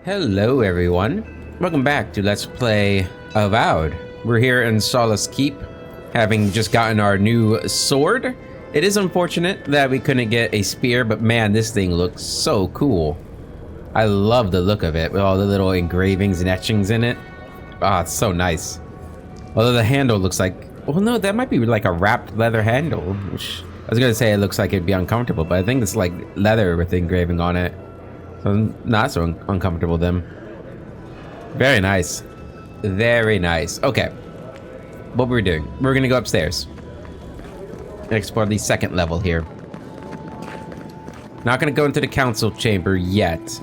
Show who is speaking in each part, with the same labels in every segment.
Speaker 1: Hello everyone, welcome back to Let's Play Avowed. We're here in Solace Keep, having just gotten our new sword. It is unfortunate that we couldn't get a spear, but man, this thing looks so cool. I love the look of it, with all the little engravings and etchings in it. Ah, it's so nice. Although the handle looks like, well no, that might be like a wrapped leather handle, which I was gonna say it looks like it'd be uncomfortable, but I think it's like leather with engraving on it. So not so uncomfortable then. Very nice. Very nice. Okay. What we're doing, we're gonna go upstairs and explore the second level here. Not gonna go into the council chamber yet,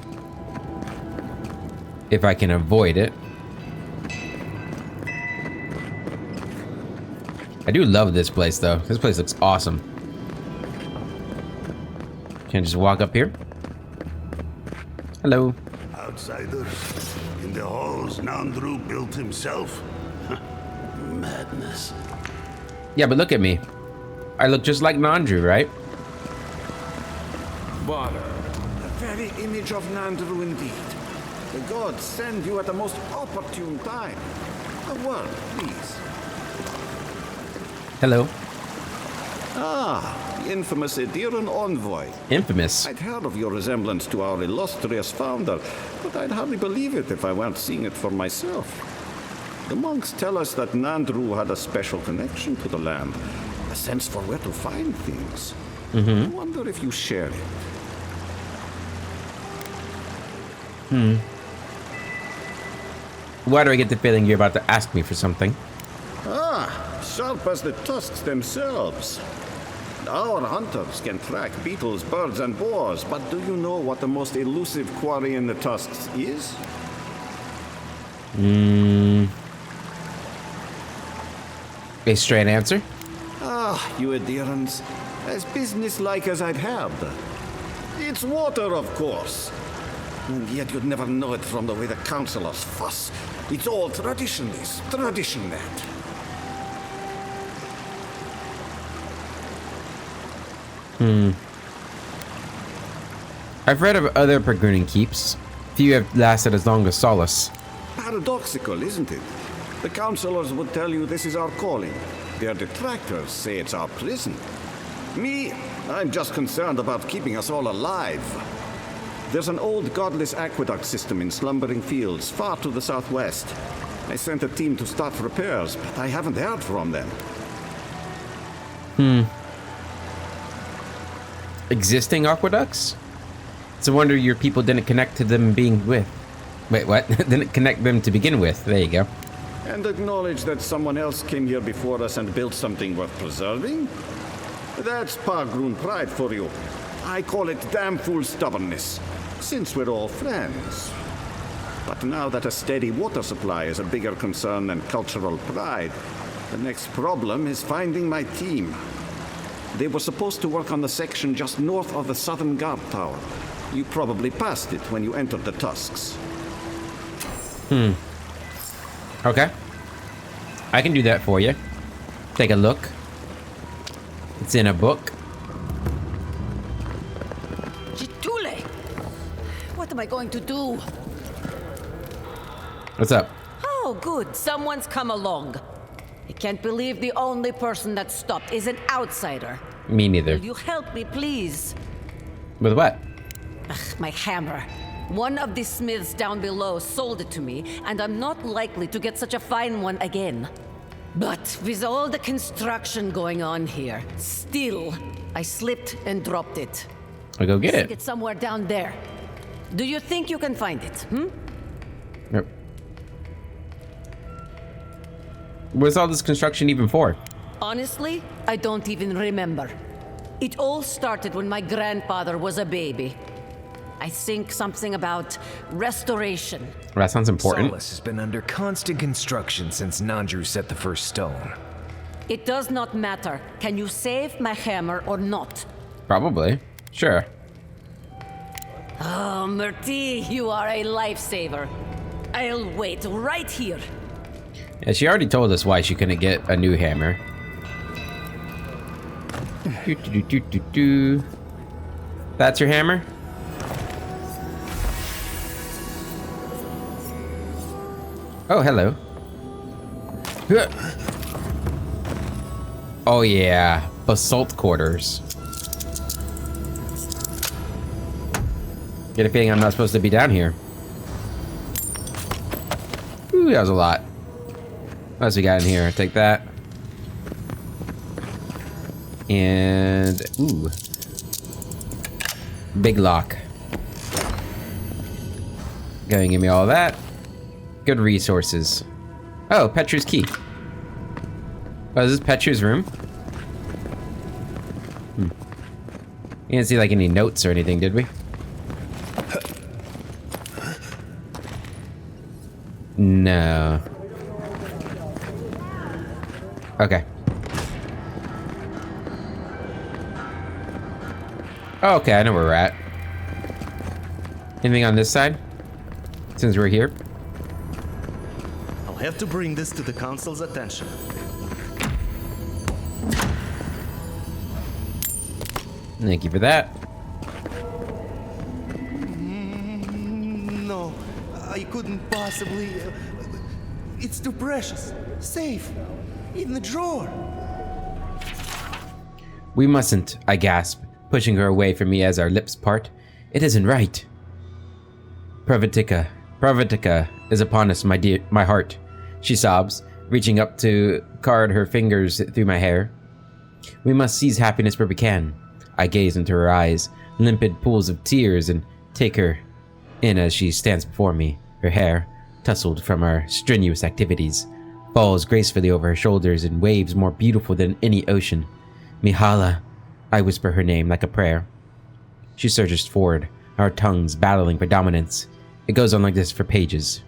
Speaker 1: if I can avoid it. I do love this place though. This place looks awesome. Can I just walk up here? Hello.
Speaker 2: Outsiders in the halls Nandru built himself? Madness.
Speaker 1: Yeah, but look at me. I look just like Nandru, right?
Speaker 3: Bother. The very image of Nandru indeed. The gods send you at the most opportune time. A word, please.
Speaker 1: Hello.
Speaker 3: Ah, the infamous Ediran envoy.
Speaker 1: Infamous.
Speaker 3: I'd heard of your resemblance to our illustrious founder, but I'd hardly believe it if I weren't seeing it for myself. The monks tell us that Nandru had a special connection to the land, a sense for where to find things. I wonder if you share it.
Speaker 1: Why do I get the feeling you're about to ask me for something?
Speaker 3: Ah, sharp as the tusks themselves. Our hunters can track beetles, birds, and boars, but do you know what the most elusive quarry in the tusks is?
Speaker 1: A straight answer?
Speaker 3: Ah, you adherents. As businesslike as I'd had. It's water, of course. And yet you'd never know it from the way the councillors fuss. It's all tradition, this, tradition that.
Speaker 1: I've read of other Pergunin keeps. Few have lasted as long as Solace.
Speaker 3: Paradoxical, isn't it? The councillors would tell you this is our calling. Their detractors say it's our prison. Me, I'm just concerned about keeping us all alive. There's an old godless aqueduct system in slumbering fields far to the southwest. I sent a team to start repairs, but I haven't heard from them.
Speaker 1: Existing aqueducts? It's a wonder your people didn't connect to them being with. Wait, what? Didn't connect them to begin with. There you go.
Speaker 3: And acknowledge that someone else came here before us and built something worth preserving? That's Pargroon pride for you. I call it damn fool stubbornness, since we're all friends. But now that a steady water supply is a bigger concern than cultural pride, the next problem is finding my team. They were supposed to work on the section just north of the southern guard tower. You probably passed it when you entered the tusks.
Speaker 1: Okay. I can do that for you. Take a look. It's in a book.
Speaker 4: Chitule! What am I going to do?
Speaker 1: What's up?
Speaker 4: Oh, good. Someone's come along. I can't believe the only person that stopped is an outsider.
Speaker 1: Me neither.
Speaker 4: Will you help me, please?
Speaker 1: With what?
Speaker 4: Ugh, my hammer. One of the smiths down below sold it to me, and I'm not likely to get such a fine one again. But with all the construction going on here, still, I slipped and dropped it.
Speaker 1: I'll go get
Speaker 4: Stick
Speaker 1: it.
Speaker 4: it somewhere down there. Do you think you can find it,
Speaker 1: Yep. What's all this construction even for?
Speaker 4: Honestly, I don't even remember. It all started when my grandfather was a baby. I think something about restoration.
Speaker 1: Well, that sounds important.
Speaker 5: Solace has been under constant construction since Nandru set the first stone.
Speaker 4: It does not matter. Can you save my hammer or not?
Speaker 1: Probably. Sure.
Speaker 4: Oh, Murti, you are a lifesaver. I'll wait right here.
Speaker 1: Yeah, she already told us why she couldn't get a new hammer. That's your hammer? Oh, hello. Oh yeah, basalt quarters. Get a feeling I'm not supposed to be down here. Ooh, that was a lot. What else we got in here? Take that. And ooh, big lock. Go and give me all that. Good resources. Oh, Petru's key. Oh, is this Petru's room? You didn't see like any notes or anything, did we? No. Okay. Oh, okay, I know where we're at. Anything on this side? Since we're here?
Speaker 6: I'll have to bring this to the council's attention.
Speaker 1: Thank you for that.
Speaker 6: No, I couldn't possibly. It's too precious. Safe. In the drawer.
Speaker 1: We mustn't, I gasp, pushing her away from me as our lips part. It isn't right. Pravitika is upon us, my dear, my heart, she sobs, reaching up to card her fingers through my hair. We must seize happiness where we can. I gaze into her eyes, limpid pools of tears, and take her in as she stands before me. Her hair, tousled from our strenuous activities, falls gracefully over her shoulders in waves more beautiful than any ocean. Mihala, I whisper her name like a prayer. She surges forward, our tongues battling for dominance. It goes on like this for pages.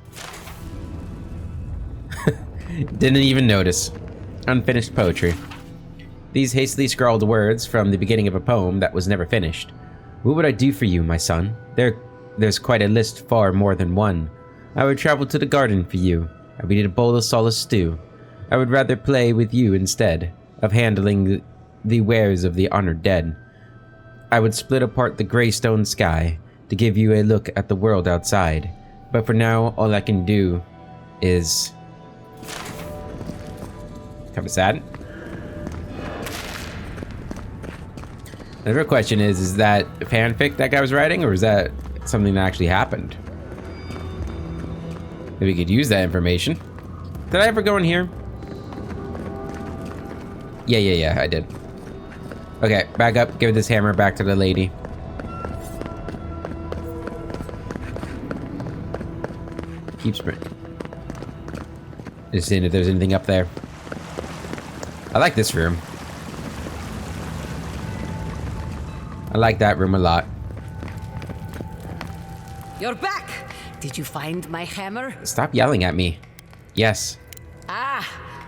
Speaker 1: Didn't even notice. Unfinished poetry. These hastily scrawled words from the beginning of a poem that was never finished. What would I do for you, my son? There's quite a list, far more than one. I would travel to the garden for you. I would eat a bowl of solace stew. I would rather play with you instead of handling the wares of the honored dead. I would split apart the gray stone sky to give you a look at the world outside. But for now, all I can do is... kind of sad. The real question is that fanfic that guy was writing, or is that something that actually happened? Maybe we could use that information. Did I ever go in here? Yeah, I did. Okay, back up, give this hammer back to the lady. Keep sprinting. Just seeing if there's anything up there. I like this room. I like that room a lot.
Speaker 4: You're back! Did you find my hammer?
Speaker 1: Stop yelling at me. Yes.
Speaker 4: Ah,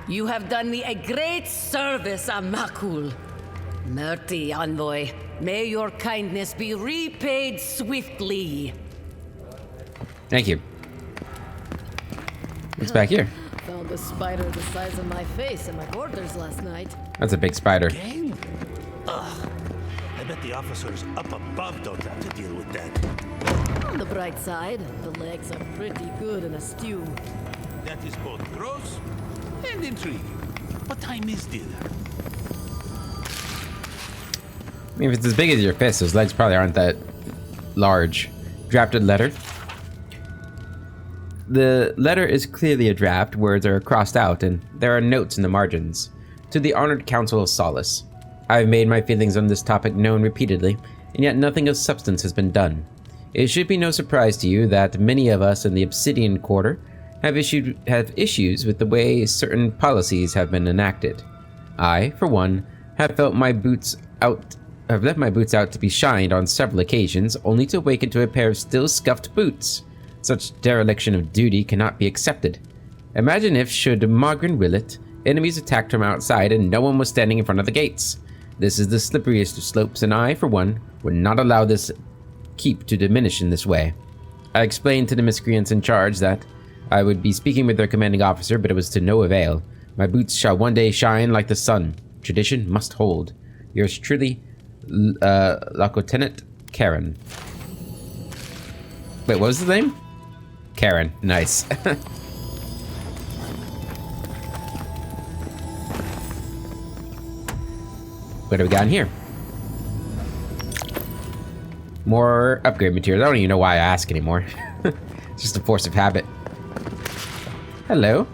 Speaker 4: you have done me a great service, Amakul. Merty envoy, may your kindness be repaid swiftly.
Speaker 1: Thank you. What's back here?
Speaker 7: Found a spider the size of my face in my quarters last night.
Speaker 1: That's a big spider.
Speaker 2: Again? Ugh. I bet the officers up above don't have to deal with that.
Speaker 7: On the bright side, the legs are pretty good in a stew.
Speaker 2: That is both gross and intriguing. What time is dinner?
Speaker 1: I mean, if it's as big as your fist, those legs probably aren't that large. Drafted letter. The letter is clearly a draft, words are crossed out, and there are notes in the margins. To the Honored Council of Solace. I have made my feelings on this topic known repeatedly, and yet nothing of substance has been done. It should be no surprise to you that many of us in the Obsidian Quarter have issues with the way certain policies have been enacted. I, for one, have left my boots out to be shined on several occasions, only to awaken to a pair of still scuffed boots. Such dereliction of duty cannot be accepted. Imagine if, should Mogren will it, enemies attacked from outside and no one was standing in front of the gates. This is the slipperiest of slopes, and I, for one, would not allow this keep to diminish in this way. I explained to the miscreants in charge that I would be speaking with their commanding officer, but it was to no avail. My boots shall one day shine like the sun. Tradition must hold. Yours truly, Lieutenant Karen. Wait, what was the name? Karen. Nice. What do we got in here? More upgrade materials. I don't even know why I ask anymore. It's just a force of habit. Hello.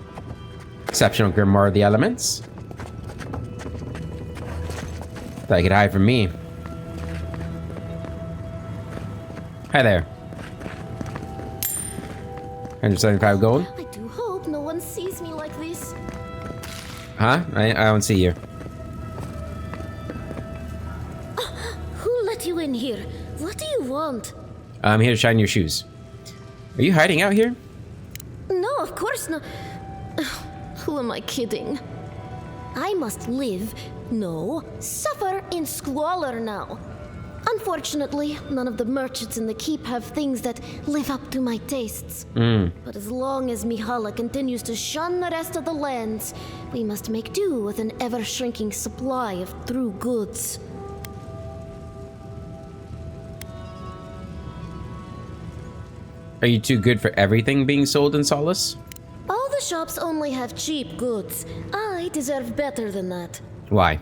Speaker 1: Exceptional Grimoire of the Elements. Thought you could hide from me. Hi there. 175 gold.
Speaker 7: I do hope no one sees me like this.
Speaker 1: Huh? I don't see you.
Speaker 7: Who let you in here? What do you want?
Speaker 1: I'm here to shine your shoes. Are you hiding out here?
Speaker 7: No, of course not. Who am I kidding? I must live, no, suffer in squalor now. Unfortunately, none of the merchants in the keep have things that live up to my tastes. But as long as Mihala continues to shun the rest of the lands, we must make do with an ever-shrinking supply of true goods.
Speaker 1: Are you too good for everything being sold in Solace?
Speaker 7: All the shops only have cheap goods. I deserve better than that.
Speaker 1: Why?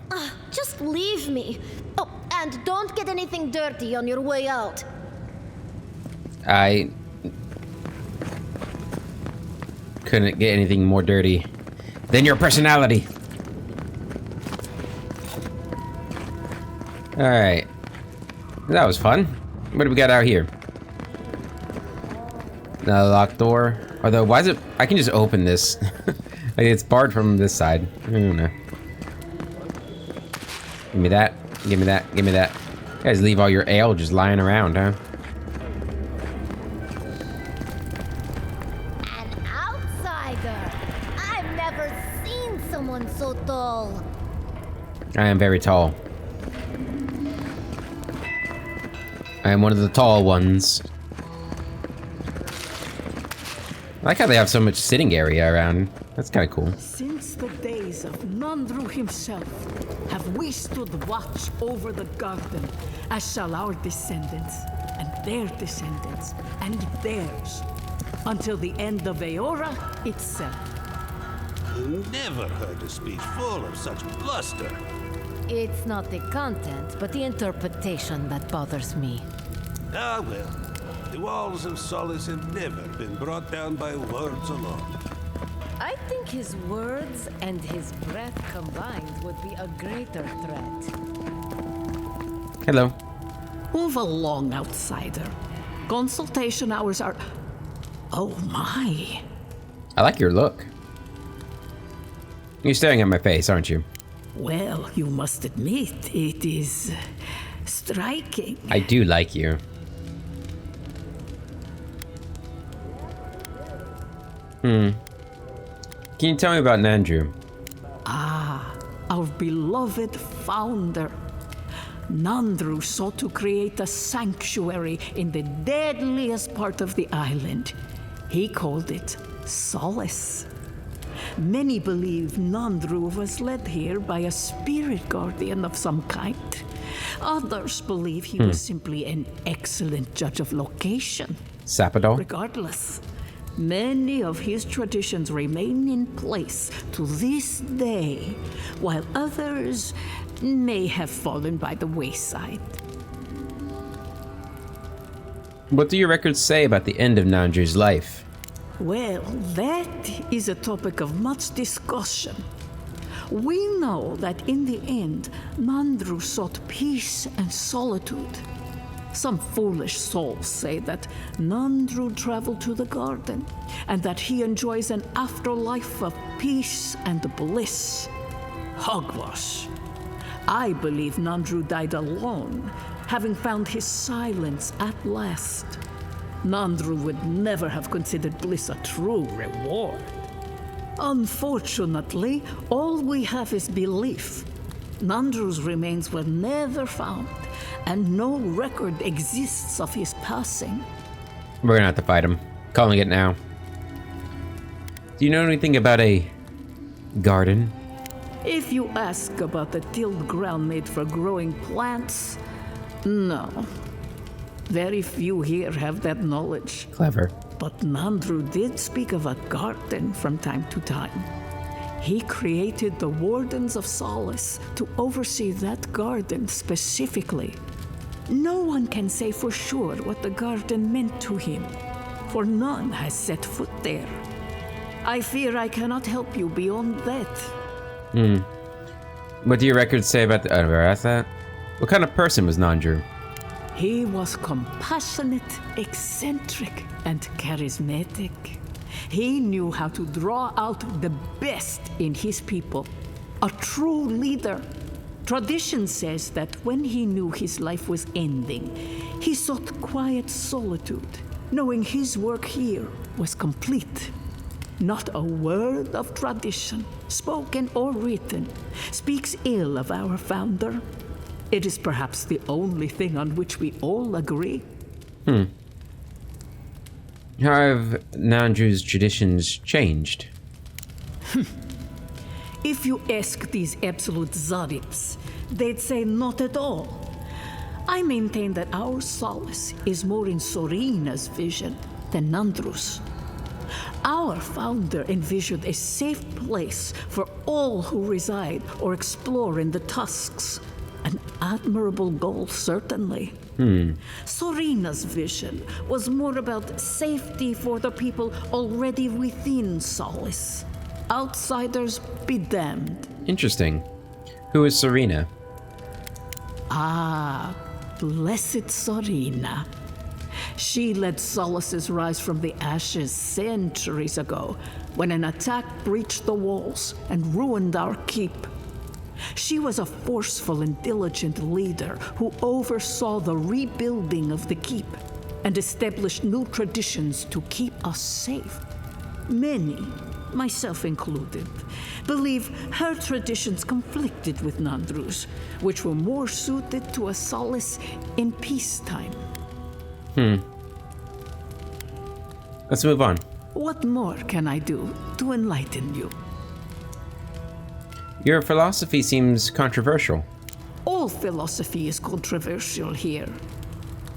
Speaker 7: Just leave me. Oh, and don't get anything dirty on your way out.
Speaker 1: I couldn't get anything more dirty than your personality. Alright. That was fun. What do we got out here? Another locked door. Although, why is it... I can just open this. Like, it's barred from this side. I don't know. Give me that. Give me that. Give me that. You guys leave all your ale just lying around, huh?
Speaker 7: An outsider. I've never seen someone so tall.
Speaker 1: I am very tall. I am one of the tall ones. I like how they have so much sitting area around. That's kind of cool.
Speaker 8: Since the days of Nandru himself, have we stood watch over the garden, as shall our descendants, and their descendants, and theirs, until the end of Eora itself.
Speaker 2: Never heard a speech full of such bluster.
Speaker 4: It's not the content, but the interpretation that bothers me.
Speaker 2: Ah, well. The walls of Solace have never been brought down by words alone.
Speaker 4: I think his words and his breath combined would be a greater threat.
Speaker 1: Hello.
Speaker 8: Move along, outsider. Consultation hours are... Oh my.
Speaker 1: I like your look. You're staring at my face, aren't you?
Speaker 8: Well, you must admit, it is striking.
Speaker 1: I do like you. Can you tell me about Nandru?
Speaker 8: Our beloved founder. Nandru sought to create a sanctuary in the deadliest part of the island. He called it Solace. Many believe Nandru was led here by a spirit guardian of some kind. Others believe he was simply an excellent judge of location.
Speaker 1: Sapadol?
Speaker 8: Regardless, many of his traditions remain in place to this day, while others may have fallen by the wayside.
Speaker 1: What do your records say about the end of Nandru's life?
Speaker 8: Well, that is a topic of much discussion. We know that in the end, Nandru sought peace and solitude. Some foolish souls say that Nandru traveled to the garden and that he enjoys an afterlife of peace and bliss. Hogwash. I believe Nandru died alone, having found his silence at last. Nandru would never have considered bliss a true reward. Unfortunately, all we have is belief. Nandru's remains were never found, and no record exists of his passing.
Speaker 1: We're gonna have to fight him. Calling it now. Do you know anything about a garden?
Speaker 8: If you ask about the tilled ground made for growing plants, no. Very few here have that knowledge.
Speaker 1: Clever.
Speaker 8: But Nandru did speak of a garden from time to time. He created the Wardens of Solace to oversee that garden specifically. No one can say for sure what the garden meant to him, for none has set foot there. I fear I cannot help you beyond that.
Speaker 1: What do your records say about the... that's that? What kind of person was Nandru?
Speaker 8: He was compassionate, eccentric, and charismatic. He knew how to draw out the best in his people. A true leader. Tradition says that when he knew his life was ending, he sought quiet solitude, knowing his work here was complete. Not a word of tradition, spoken or written, speaks ill of our founder. It is perhaps the only thing on which we all agree.
Speaker 1: How have Nandru's traditions changed?
Speaker 8: If you ask these absolute Zarips, they'd say not at all. I maintain that our solace is more in Sorina's vision than Nandru's. Our founder envisioned a safe place for all who reside or explore in the Tusks. An admirable goal, certainly. Sorina's vision was more about safety for the people already within Solace. Outsiders be damned.
Speaker 1: Interesting. Who is Serena?
Speaker 8: Ah, blessed Sorina. She led Solace's rise from the ashes centuries ago, when an attack breached the walls and ruined our keep. She was a forceful and diligent leader who oversaw the rebuilding of the keep and established new traditions to keep us safe. Many, myself included, believe her traditions conflicted with Nandru's, which were more suited to a solace in peacetime.
Speaker 1: Let's move on.
Speaker 8: What more can I do to enlighten you?
Speaker 1: Your philosophy seems controversial.
Speaker 8: All philosophy is controversial here.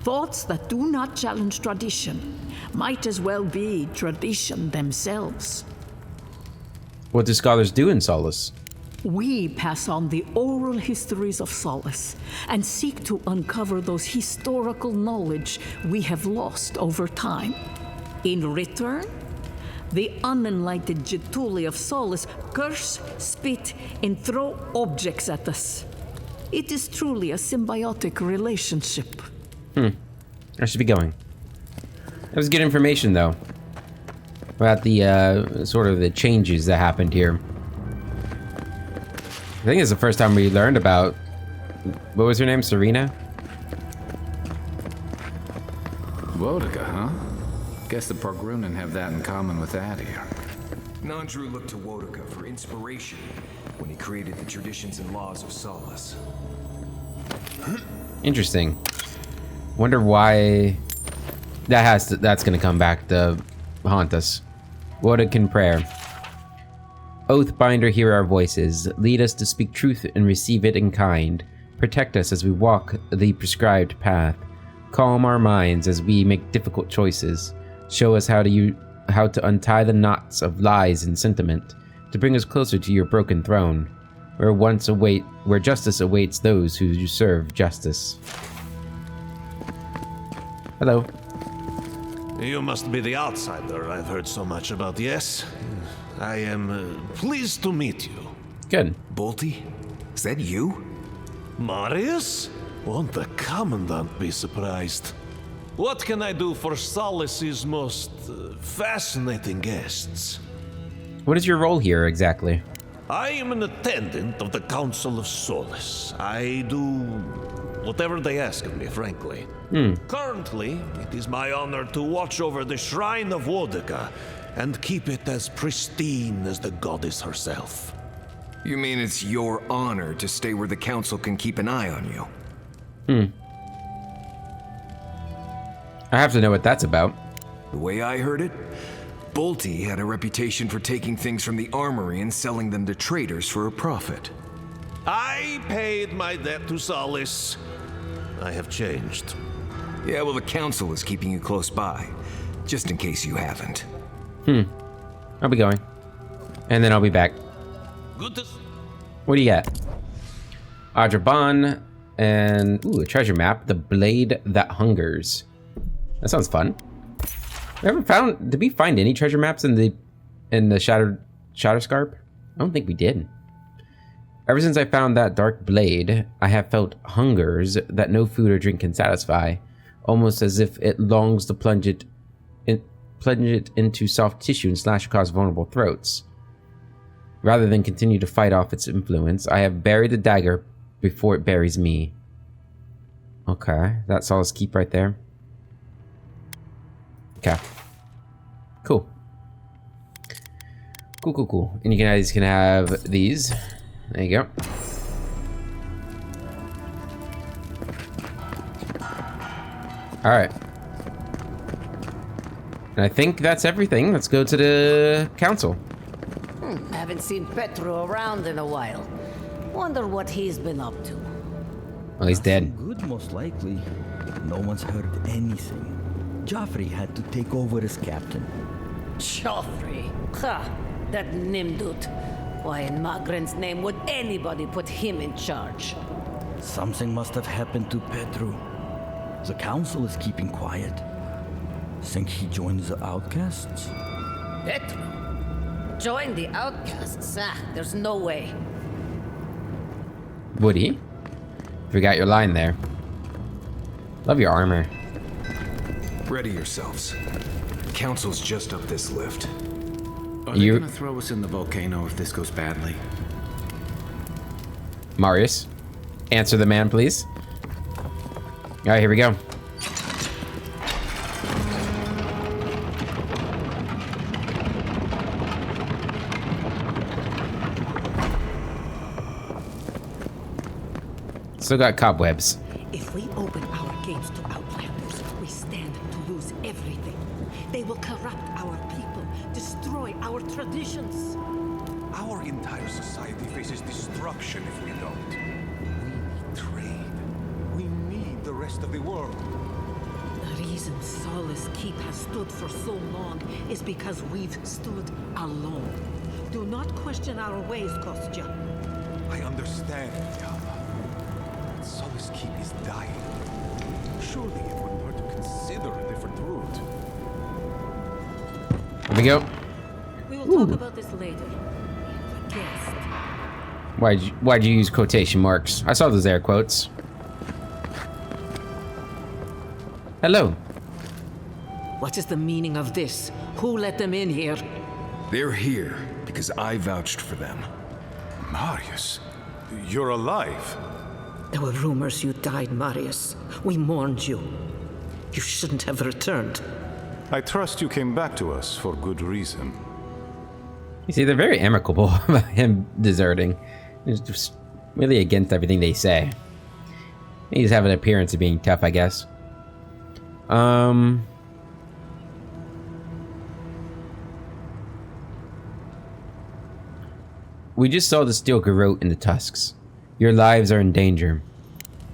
Speaker 8: Thoughts that do not challenge tradition might as well be tradition themselves.
Speaker 1: What do scholars do in Solace?
Speaker 8: We pass on the oral histories of Solace and seek to uncover those historical knowledge we have lost over time. In return, the unenlightened Getuli of Solace curse, spit, and throw objects at us. It is truly a symbiotic relationship.
Speaker 1: I should be going. That was good information, though, about the sort of the changes that happened here. I think it's the first time we learned about... What was her name? Serena?
Speaker 9: Wodica, huh? Guess the Pargrunen have that in common with that here.
Speaker 5: Nandru looked to Wodica for inspiration when he created the traditions and laws of Solace.
Speaker 1: Interesting. Wonder why... That's gonna come back to haunt us. Wodican prayer. Oathbinder, hear our voices. Lead us to speak truth and receive it in kind. Protect us as we walk the prescribed path. Calm our minds as we make difficult choices. Show us how to untie the knots of lies and sentiment, to bring us closer to your broken throne, where justice awaits those who serve justice. Hello.
Speaker 2: You must be the outsider I've heard so much about, yes? I am pleased to meet you.
Speaker 1: Good.
Speaker 5: Bolty? Is that you?
Speaker 2: Marius? Won't the Commandant be surprised? What can I do for Solace's most fascinating guests?
Speaker 1: What is your role here exactly?
Speaker 2: I am an attendant of the Council of Solace. I do whatever they ask of me, frankly. Currently, it is my honor to watch over the Shrine of Wodica and keep it as pristine as the goddess herself.
Speaker 5: You mean it's your honor to stay where the Council can keep an eye on you?
Speaker 1: I have to know what that's about.
Speaker 5: The way I heard it, Bolty had a reputation for taking things from the armory and selling them to traders for a profit.
Speaker 2: I paid my debt to Solace. I have changed.
Speaker 5: Yeah, well, the Council is keeping you close by, just in case you haven't.
Speaker 1: I'll be going. And then I'll be back.
Speaker 2: Good to
Speaker 1: What do you got? Adraban and ooh, a treasure map. The Blade That Hungers. That sounds fun. Did we find any treasure maps in the Shatterscarp? I don't think we did. Ever since I found that dark blade, I have felt hungers that no food or drink can satisfy, almost as if it longs to plunge it into soft tissue and slash across vulnerable throats. Rather than continue to fight off its influence, I have buried the dagger before it buries me. Okay, that's Solace Keep right there. Okay. Cool. Cool. And you guys can have these. There you go. Alright. And I think that's everything. Let's go to the council.
Speaker 4: Haven't seen Petro around in a while. Wonder what he's been up to.
Speaker 1: Well, he's dead.
Speaker 10: Good, most likely. No one's heard anything. Joffrey had to take over as captain.
Speaker 4: Joffrey. Ha! That Nimdut. Why in Magren's name would anybody put him in charge?
Speaker 10: Something must have happened to Petru. The council is keeping quiet. Think he joined the outcasts?
Speaker 4: Petro? Join the outcasts? There's no way.
Speaker 1: Woody? Forgot your line there. Love your armor.
Speaker 5: Ready yourselves. The council's just up this lift.
Speaker 9: Are they gonna throw us in the volcano if this goes badly?
Speaker 1: Marius, answer the man, please. All right, here we go. Still got cobwebs.
Speaker 11: If we open our gates to outlanders, we stand to lose everything. They will corrupt our people, destroy our traditions.
Speaker 12: Our entire society faces destruction if we don't. We need trade. We need the rest of the world.
Speaker 11: The reason Solace Keep has stood for so long is because we've stood alone. Do not question our ways, Kostya.
Speaker 12: I understand, Yama. But Solace Keep is dying. Surely it wouldn't hurt to consider a different route.
Speaker 1: Here we go.
Speaker 11: We will talk about this later. Guest.
Speaker 1: Why'd you use quotation marks? I saw those air quotes. Hello.
Speaker 11: What is the meaning of this? Who let them in here?
Speaker 5: They're here because I vouched for them.
Speaker 12: Marius, you're alive.
Speaker 11: There were rumors you died, Marius. We mourned you. You shouldn't have returned.
Speaker 12: I trust you came back to us for good reason.
Speaker 1: You see, they're very amicable about him deserting. He's just really against everything they say. He's having an appearance of being tough, I guess. We just saw the steel garrote in the tusks. Your lives are in danger.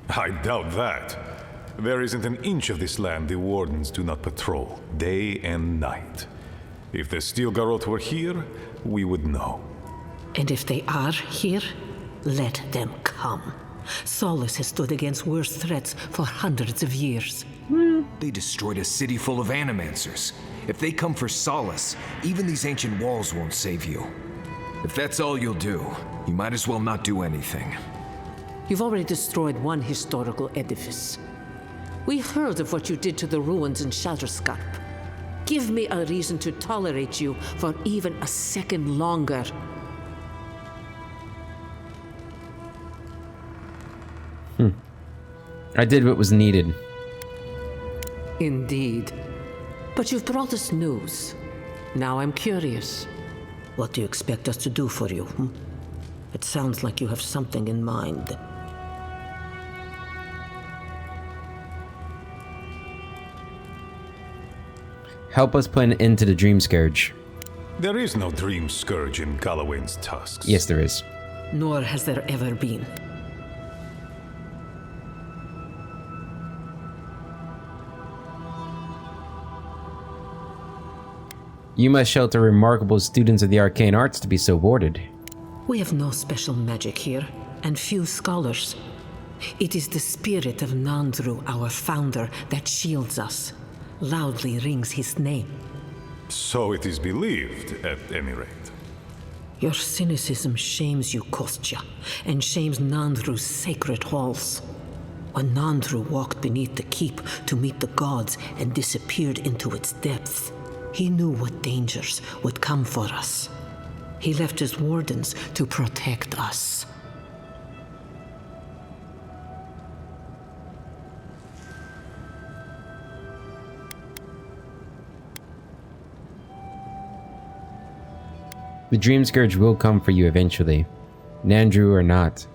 Speaker 12: I doubt that. There isn't an inch of this land the wardens do not patrol, day and night. If the steel garrote were here, we would know.
Speaker 11: And if they are here, let them come. Solace has stood against worse threats for hundreds of years.
Speaker 5: They destroyed a city full of animancers. If they come for Solace, even these ancient walls won't save you. If that's all you'll do, you might as well not do anything.
Speaker 11: You've already destroyed one historical edifice. We heard of what you did to the ruins in Shatterscarp. Give me a reason to tolerate you for even a second longer.
Speaker 1: I did what was needed.
Speaker 11: Indeed. But you've brought us news. Now I'm curious. What do you expect us to do for you? It sounds like you have something in mind.
Speaker 1: Help us put an end to the Dream Scourge.
Speaker 12: There is no dream scourge in Galawain's tusks.
Speaker 1: Yes, there is.
Speaker 11: Nor has there ever been.
Speaker 1: You must shelter remarkable students of the arcane arts to be so warded.
Speaker 11: We have no special magic here, and few scholars. It is the spirit of Nandru, our founder, that shields us. Loudly rings his name.
Speaker 12: So it is believed, at any rate.
Speaker 11: Your cynicism shames you, Kostya, and shames Nandru's sacred halls. When Nandru walked beneath the keep to meet the gods and disappeared into its depths, he knew what dangers would come for us. He left his wardens to protect us.
Speaker 1: The Dream Scourge will come for you eventually, Nandru or not.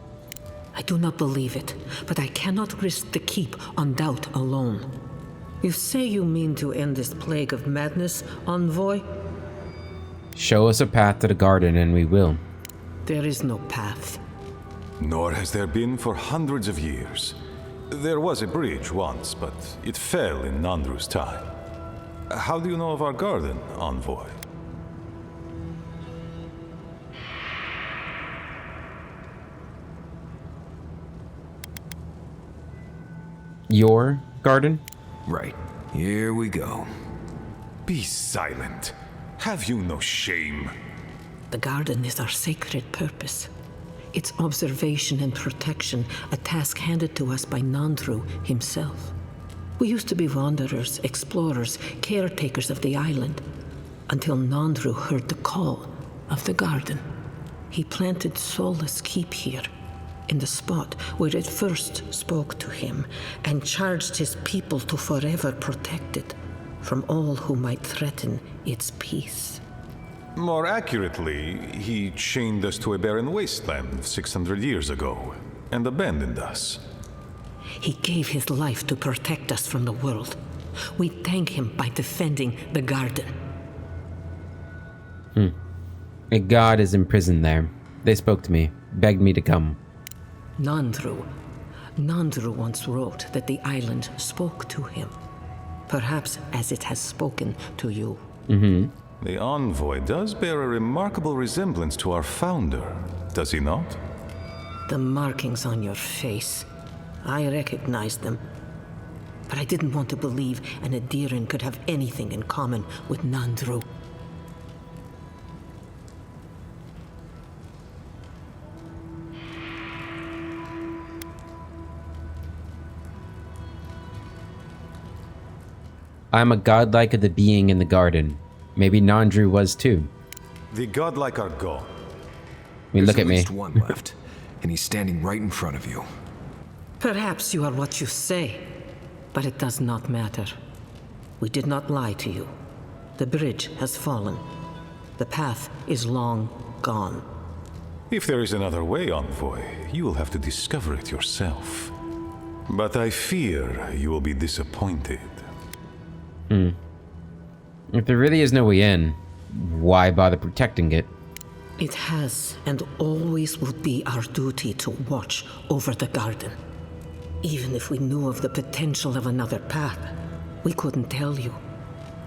Speaker 11: I do not believe it, but I cannot risk the keep on doubt alone. You say you mean to end this plague of madness, Envoy?
Speaker 1: Show us a path to the garden and we will.
Speaker 11: There is no path.
Speaker 12: Nor has there been for hundreds of years. There was a bridge once, but it fell in Nandru's time. How do you know of our garden, Envoy?
Speaker 1: Your garden?
Speaker 5: Right. Here we go.
Speaker 12: Be silent. Have you no shame?
Speaker 11: The garden is our sacred purpose. Its observation and protection, a task handed to us by Nandru himself. We used to be wanderers, explorers, caretakers of the island, until Nandru heard the call of the garden. He planted Solace Keep here, in the spot where it first spoke to him, and charged his people to forever protect it from all who might threaten its peace.
Speaker 12: More accurately, he chained us to a barren wasteland 600 years ago and abandoned us.
Speaker 11: He gave his life to protect us from the world. We thank him by defending the garden.
Speaker 1: A god is imprisoned there. They spoke to me, begged me to come.
Speaker 11: Nandru once wrote that the island spoke to him. Perhaps as it has spoken to you.
Speaker 12: The Envoy does bear a remarkable resemblance to our founder, does he not?
Speaker 11: The markings on your face. I recognized them. But I didn't want to believe an Adiran could have anything in common with Nandru.
Speaker 1: I'm a godlike of the being in the garden. Maybe Nandru was too.
Speaker 12: The godlike are gone.
Speaker 1: Look at me.
Speaker 5: There's at least one left, and he's standing right in front of you.
Speaker 11: Perhaps you are what you say, but it does not matter. We did not lie to you. The bridge has fallen. The path is long gone.
Speaker 12: If there is another way, Envoy, you will have to discover it yourself. But I fear you will be disappointed.
Speaker 1: If there really is no way in, why bother protecting it?
Speaker 11: It has and always will be our duty to watch over the garden. Even if we knew of the potential of another path, we couldn't tell you.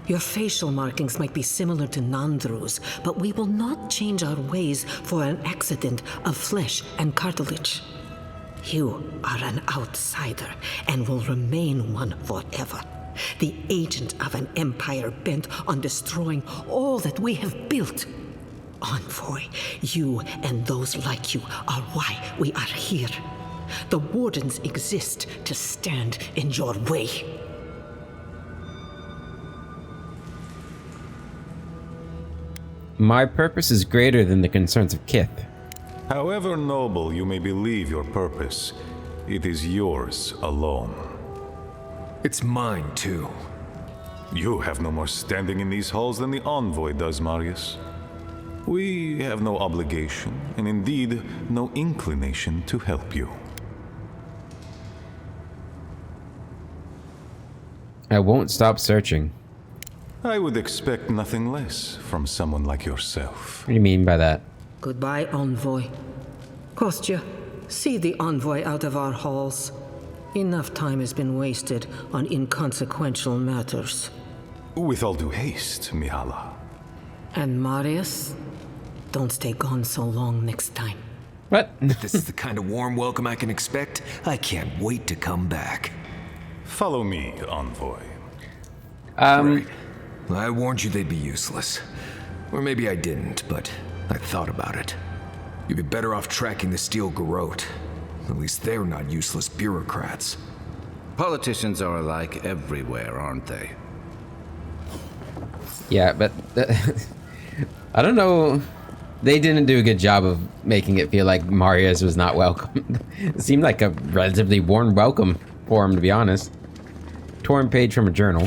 Speaker 11: Your facial markings might be similar to Nandru's, but we will not change our ways for an accident of flesh and cartilage. You are an outsider and will remain one forever. The agent of an empire bent on destroying all that we have built. Envoy, you and those like you are why we are here. The wardens exist to stand in your way.
Speaker 1: My purpose is greater than the concerns of Kith.
Speaker 12: However noble you may believe your purpose, it is yours alone.
Speaker 5: It's mine, too.
Speaker 12: You have no more standing in these halls than the Envoy does, Marius. We have no obligation, and indeed, no inclination to help you.
Speaker 1: I won't stop searching.
Speaker 12: I would expect nothing less from someone like yourself.
Speaker 1: What do you mean by that?
Speaker 11: Goodbye, Envoy. Kostya, see the Envoy out of our halls. Enough time has been wasted on inconsequential matters.
Speaker 12: With all due haste, Mihala.
Speaker 11: And Marius? don't stay gone so long next time.
Speaker 1: What?
Speaker 5: If this is the kind of warm welcome I can expect, I can't wait to come back.
Speaker 12: Follow me, Envoy.
Speaker 5: Right. I warned you they'd be useless. Or maybe I didn't, but I thought about it. You'd be better off tracking the Steel Garrote. At least they're not useless bureaucrats.
Speaker 6: Politicians are alike everywhere, aren't they?
Speaker 1: Yeah, but I don't know. They didn't do a good job of making it feel like Marius was not welcome. It seemed like a relatively warm welcome for him, to be honest. Torn page from a journal.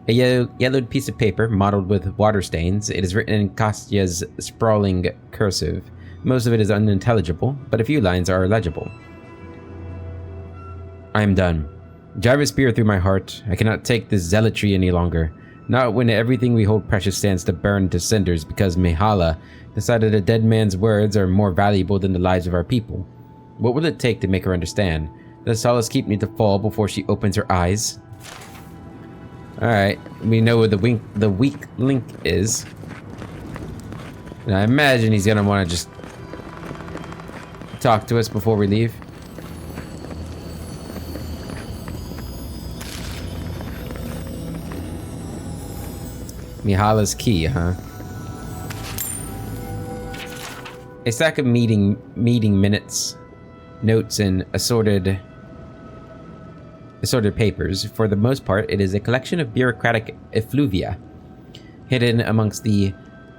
Speaker 1: A yellowed piece of paper mottled with water stains. It is written in Kostya's sprawling cursive. Most of it is unintelligible, but a few lines are legible. I am done. Drive a spear through my heart. I cannot take this zealotry any longer. Not when everything we hold precious stands to burn to cinders because Mihala decided a dead man's words are more valuable than the lives of our people. What will it take to make her understand? Does Solace Keep need to fall before she opens her eyes? Alright, we know where the weak link is. And I imagine he's gonna want to just talk to us before we leave. Mihala's key, huh? A stack of meeting minutes, notes, and assorted papers. For the most part, it is a collection of bureaucratic effluvia. Hidden amongst the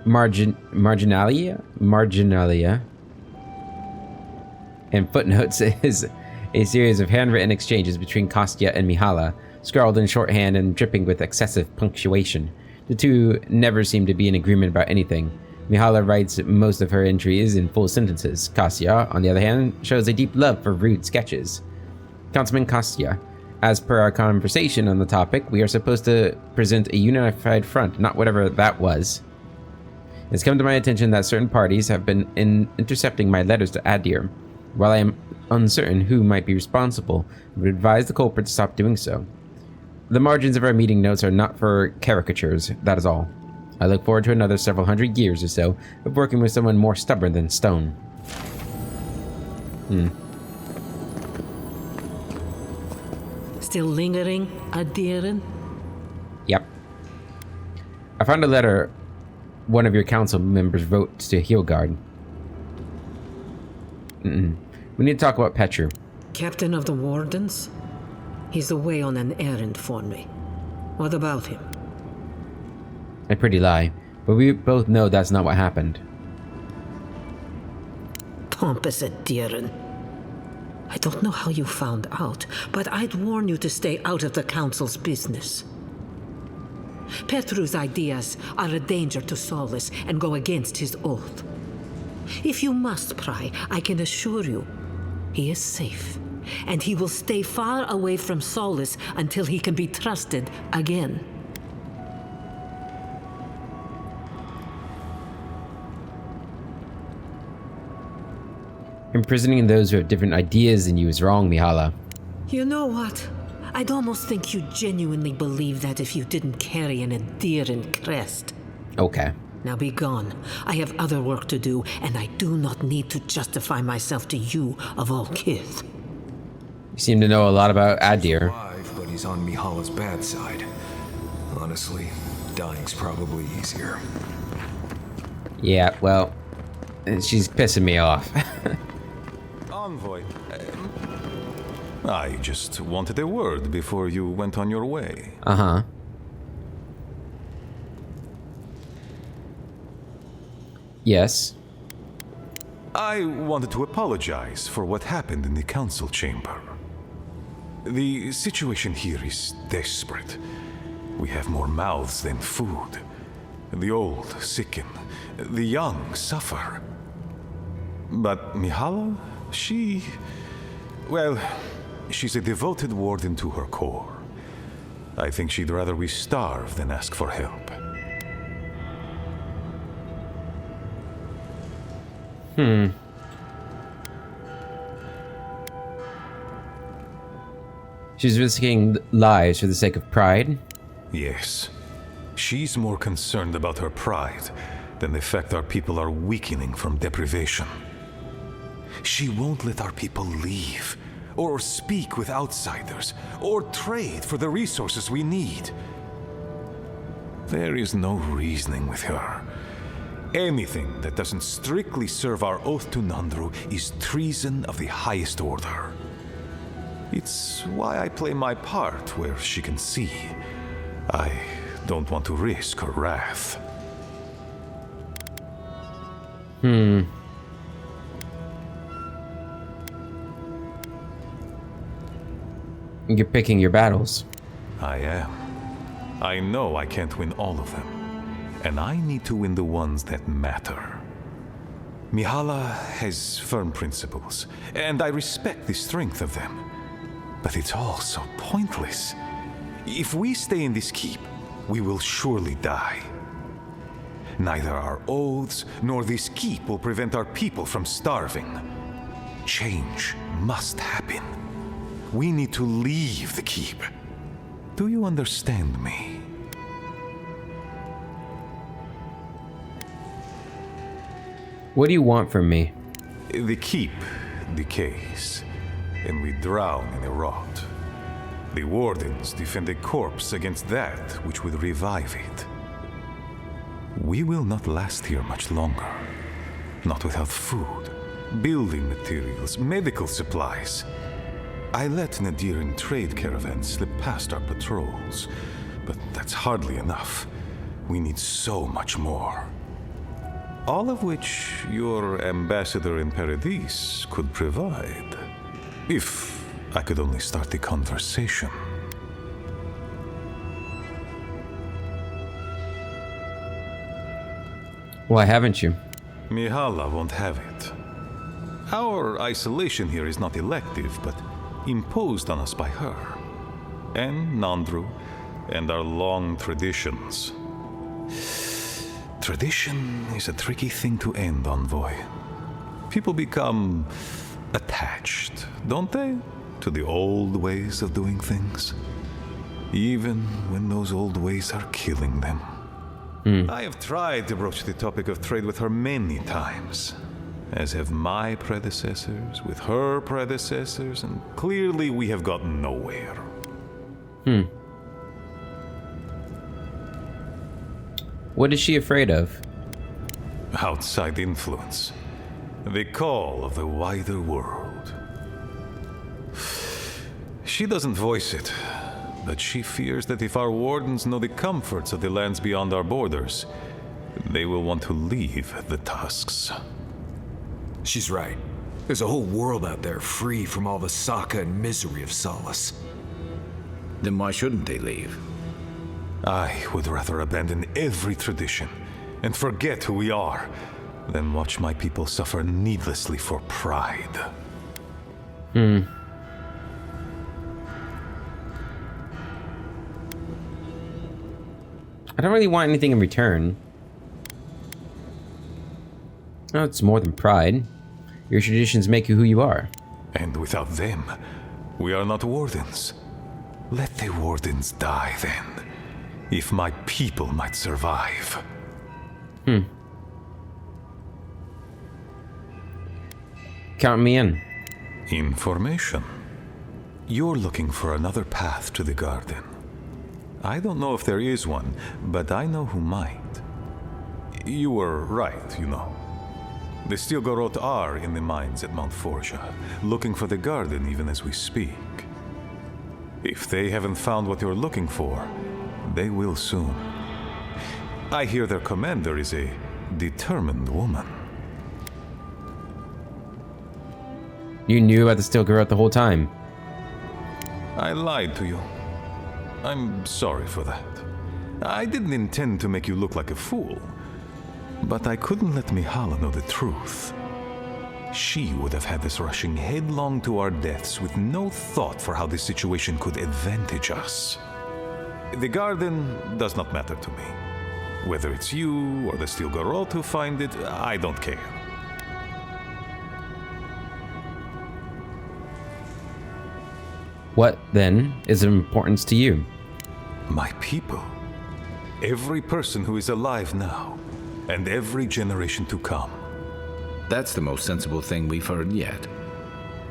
Speaker 1: marginalia and footnotes is a series of handwritten exchanges between Kostya and Mihala, scrawled in shorthand and dripping with excessive punctuation. The two never seem to be in agreement about anything. Mihala writes most of her entries in full sentences. Kostya, on the other hand, shows a deep love for rude sketches. Councilman Kostya, as per our conversation on the topic, we are supposed to present a unified front, not whatever that was. It's come to my attention that certain parties have been intercepting my letters to Adir. While I am uncertain who might be responsible, I would advise the culprit to stop doing so. The margins of our meeting notes are not for caricatures, that is all. I look forward to another several hundred years or so of working with someone more stubborn than stone.
Speaker 11: Still lingering, Adiren?
Speaker 1: Yep. I found a letter one of your council members wrote to Hilgard. We need to talk about Petru.
Speaker 11: Captain of the Wardens? He's away on an errand for me. What about him?
Speaker 1: A pretty lie, but we both know that's not what happened.
Speaker 11: Pompous Adiren. I don't know how you found out, but I'd warn you to stay out of the Council's business. Petru's ideas are a danger to Solace and go against his oath. If you must pry, I can assure you, he is safe, and he will stay far away from Solace until he can be trusted again.
Speaker 1: Imprisoning those who have different ideas than you is wrong, Mihala.
Speaker 11: You know what? I'd almost think you genuinely believe that if you didn't carry an Adiren crest.
Speaker 1: Okay.
Speaker 11: Now be gone. I have other work to do, and I do not need to justify myself to you of all kith.
Speaker 1: You seem to know a lot about Adir.
Speaker 5: Alive, but he's on Mihala's bad side. Honestly, dying's probably easier.
Speaker 1: Yeah, well, she's pissing me off.
Speaker 12: Envoy, I just wanted a word before you went on your way.
Speaker 1: Uh-huh. Yes.
Speaker 12: I wanted to apologize for what happened in the council chamber. The situation here is desperate. We have more mouths than food. The old sicken, the young suffer. But Mihala, she's a devoted warden to her core. I think she'd rather we starve than ask for help.
Speaker 1: She's risking lives for the sake of pride?
Speaker 12: Yes. She's more concerned about her pride then the fact our people are weakening from deprivation. She won't let our people leave, or speak with outsiders, or trade for the resources we need. There is no reasoning with her. Anything that doesn't strictly serve our oath to Nandru is treason of the highest order. It's why I play my part where she can see. I don't want to risk her wrath.
Speaker 1: You're picking your battles.
Speaker 12: I am. I know I can't win all of them, and I need to win the ones that matter. Mihala has firm principles, and I respect the strength of them. But it's all so pointless. If we stay in this keep, we will surely die. Neither our oaths nor this keep will prevent our people from starving. Change must happen. We need to leave the keep. Do you understand me?
Speaker 1: What do you want from me?
Speaker 12: The keep decays, and we drown in a rot. The wardens defend a corpse against that which would revive it. We will not last here much longer. Not without food, building materials, medical supplies. I let Nadiran trade caravans slip past our patrols, but that's hardly enough. We need so much more. All of which your ambassador in Paradise could provide. If I could only start the conversation.
Speaker 1: Why haven't you?
Speaker 12: Mihala won't have it. Our isolation here is not elective, but imposed on us by her. And Nandru, and our long traditions. Tradition is a tricky thing to end, Envoy. People become attached, don't they? To the old ways of doing things. Even when those old ways are killing them. I have tried to broach the topic of trade with her many times, as have my predecessors with her predecessors, and clearly we have gotten nowhere.
Speaker 1: What is she afraid of?
Speaker 12: Outside influence. The call of the wider world. She doesn't voice it, but she fears that if our wardens know the comforts of the lands beyond our borders, they will want to leave the tusks.
Speaker 5: She's right. There's a whole world out there free from all the Saka and misery of Solace.
Speaker 9: Then why shouldn't they leave?
Speaker 12: I would rather abandon every tradition and forget who we are than watch my people suffer needlessly for pride.
Speaker 1: I don't really want anything in return. No, it's more than pride. Your traditions make you who you are.
Speaker 12: And without them, we are not wardens. Let the wardens die then, if my people might survive.
Speaker 1: Count me in.
Speaker 12: Information. You're looking for another path to the garden. I don't know if there is one, but I know who might. You were right, you know. The Stilgarot are in the mines at Mount Forja, looking for the garden even as we speak. If they haven't found what you're looking for, they will soon. I hear their commander is a determined woman.
Speaker 1: You knew about the Stilgarot the whole time.
Speaker 12: I lied to you. I'm sorry for that. I didn't intend to make you look like a fool. But I couldn't let Mihala know the truth. She would have had us rushing headlong to our deaths with no thought for how this situation could advantage us. The garden does not matter to me. Whether it's you or the Stilgarot who find it, I don't care.
Speaker 1: What, then, is of importance to you?
Speaker 12: My people. Every person who is alive now. and every generation to come.
Speaker 9: That's the most sensible thing we've heard yet.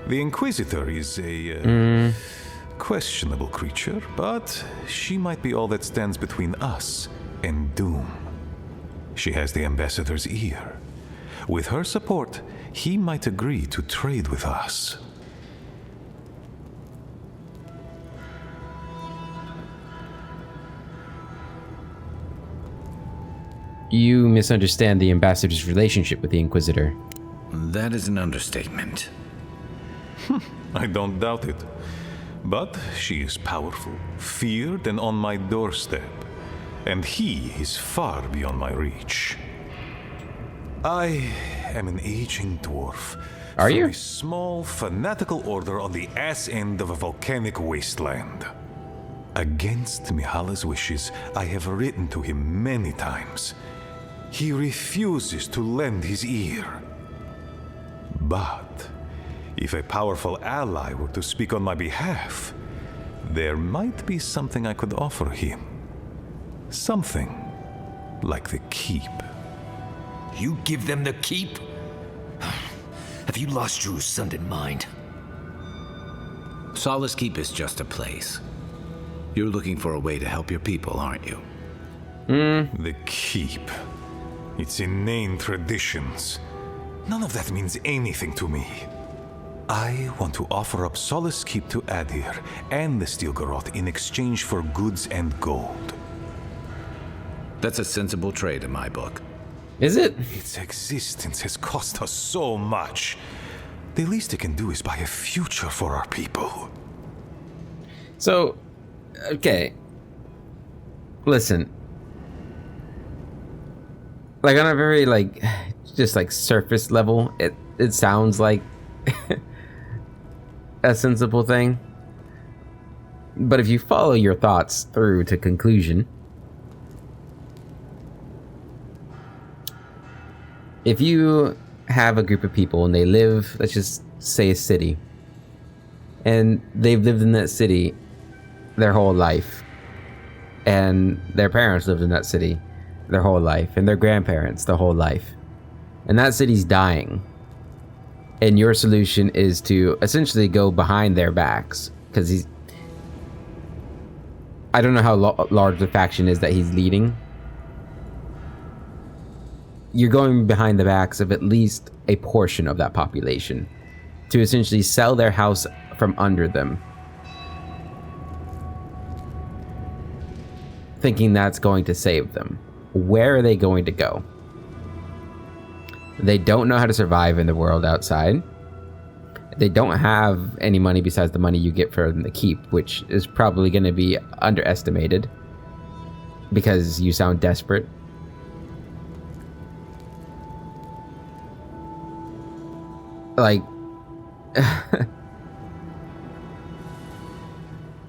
Speaker 12: The Inquisitor is a questionable creature, but she might be all that stands between us and doom. She has the Ambassador's ear. With her support, he might agree to trade with us.
Speaker 1: You misunderstand the Ambassador's relationship with the Inquisitor.
Speaker 9: That is an understatement.
Speaker 12: I don't doubt it. But she is powerful, feared, and on my doorstep. And he is far beyond my reach. I am an aging dwarf.
Speaker 1: Are you?
Speaker 12: From a small, fanatical order on the ass end of a volcanic wasteland. Against Mihala's wishes, I have written to him many times. He refuses to lend his ear. But if a powerful ally were to speak on my behalf, there might be something I could offer him. Something like the keep.
Speaker 5: You give them the keep? Have you lost your Sundan mind?
Speaker 9: Solace Keep is just a place. You're looking for a way to help your people, aren't you?
Speaker 12: The keep. Its inane traditions. None of that means anything to me. I want to offer up Solace Keep to Adir and the Steel Garrote in exchange for goods and gold.
Speaker 9: That's a sensible trade in my book.
Speaker 1: Is it?
Speaker 12: Its existence has cost us so much. The least it can do is buy a future for our people.
Speaker 1: So, okay. Listen. Like, on a very, like, just, like, surface level, it sounds like a sensible thing. But if you follow your thoughts through to conclusion, if you have a group of people and they live, let's just say a city, and they've lived in that city their whole life, and their parents lived in that city their whole life, and their grandparents their whole life, and that city's dying, and your solution is to essentially go behind their backs, because I don't know how large the faction is that he's leading. You're going behind the backs of at least a portion of that population to essentially sell their house from under them, thinking that's going to save them. Where are they going to go? They don't know how to survive in the world outside. They don't have any money besides the money you get from the keep, which is probably going to be underestimated because you sound desperate. Like,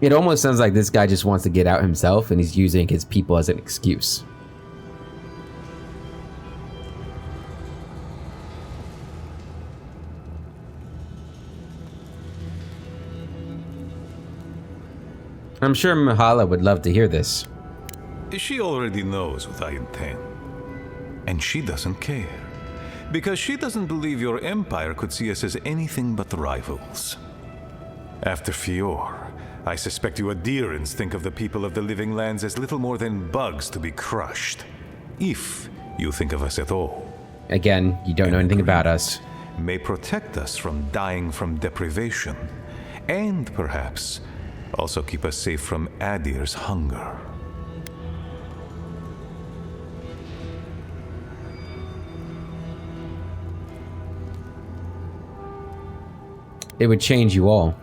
Speaker 1: it almost sounds like this guy just wants to get out himself and he's using his people as an excuse. I'm sure Mihala would love to hear this.
Speaker 12: She already knows what I intend. And she doesn't care. Because she doesn't believe your empire could see us as anything but rivals. After Fior, I suspect you Adirans think of the people of the Living Lands as little more than bugs to be crushed. If you think of us at all.
Speaker 1: Again, you don't know anything about us.
Speaker 12: May protect us from dying from deprivation. And perhaps also keep us safe from Adir's hunger.
Speaker 1: It would change you all.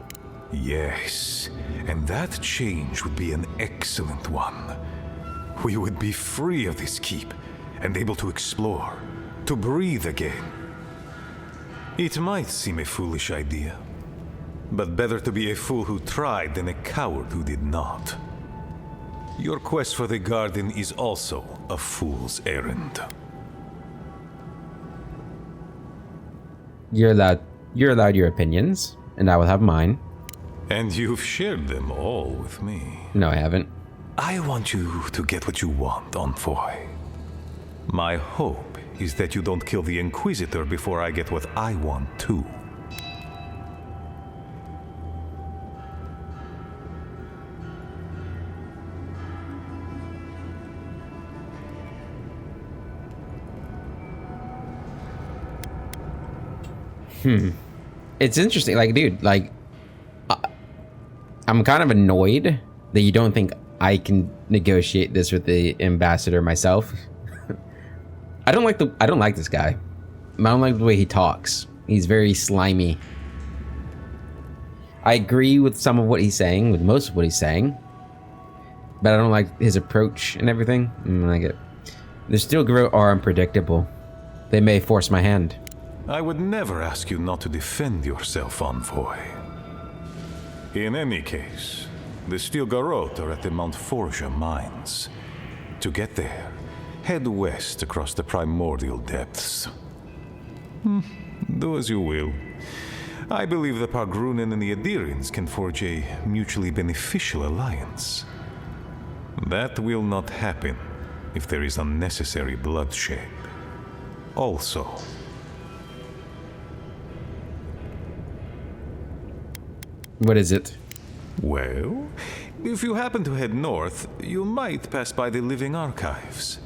Speaker 12: Yes, and that change would be an excellent one. We would be free of this keep and able to explore, to breathe again. It might seem a foolish idea, but better to be a fool who tried than a coward who did not. Your quest for the garden is also a fool's errand.
Speaker 1: You're allowed your opinions, and I will have mine.
Speaker 12: And you've shared them all with me.
Speaker 1: No, I haven't.
Speaker 12: I want you to get what you want, Envoy. My hope is that you don't kill the Inquisitor before I get what I want too.
Speaker 1: It's interesting. Like, dude, like, I'm kind of annoyed that you don't think I can negotiate this with the ambassador myself. I don't like this guy. I don't like the way he talks. He's very slimy. I agree with some of what he's saying, with most of what he's saying, but I don't like his approach and everything. I don't like it. The Steel Garrote are unpredictable. They may force my hand.
Speaker 12: I would never ask you not to defend yourself, Envoy. In any case, the Steel Garrote are at the Mount Forja mines. To get there, head west across the primordial depths. Do as you will. I believe the Pargrunen and the Adirians can forge a mutually beneficial alliance. That will not happen if there is unnecessary bloodshed. Also,
Speaker 1: what is it?
Speaker 12: well, if you happen to head north, you might pass by the Living Archives,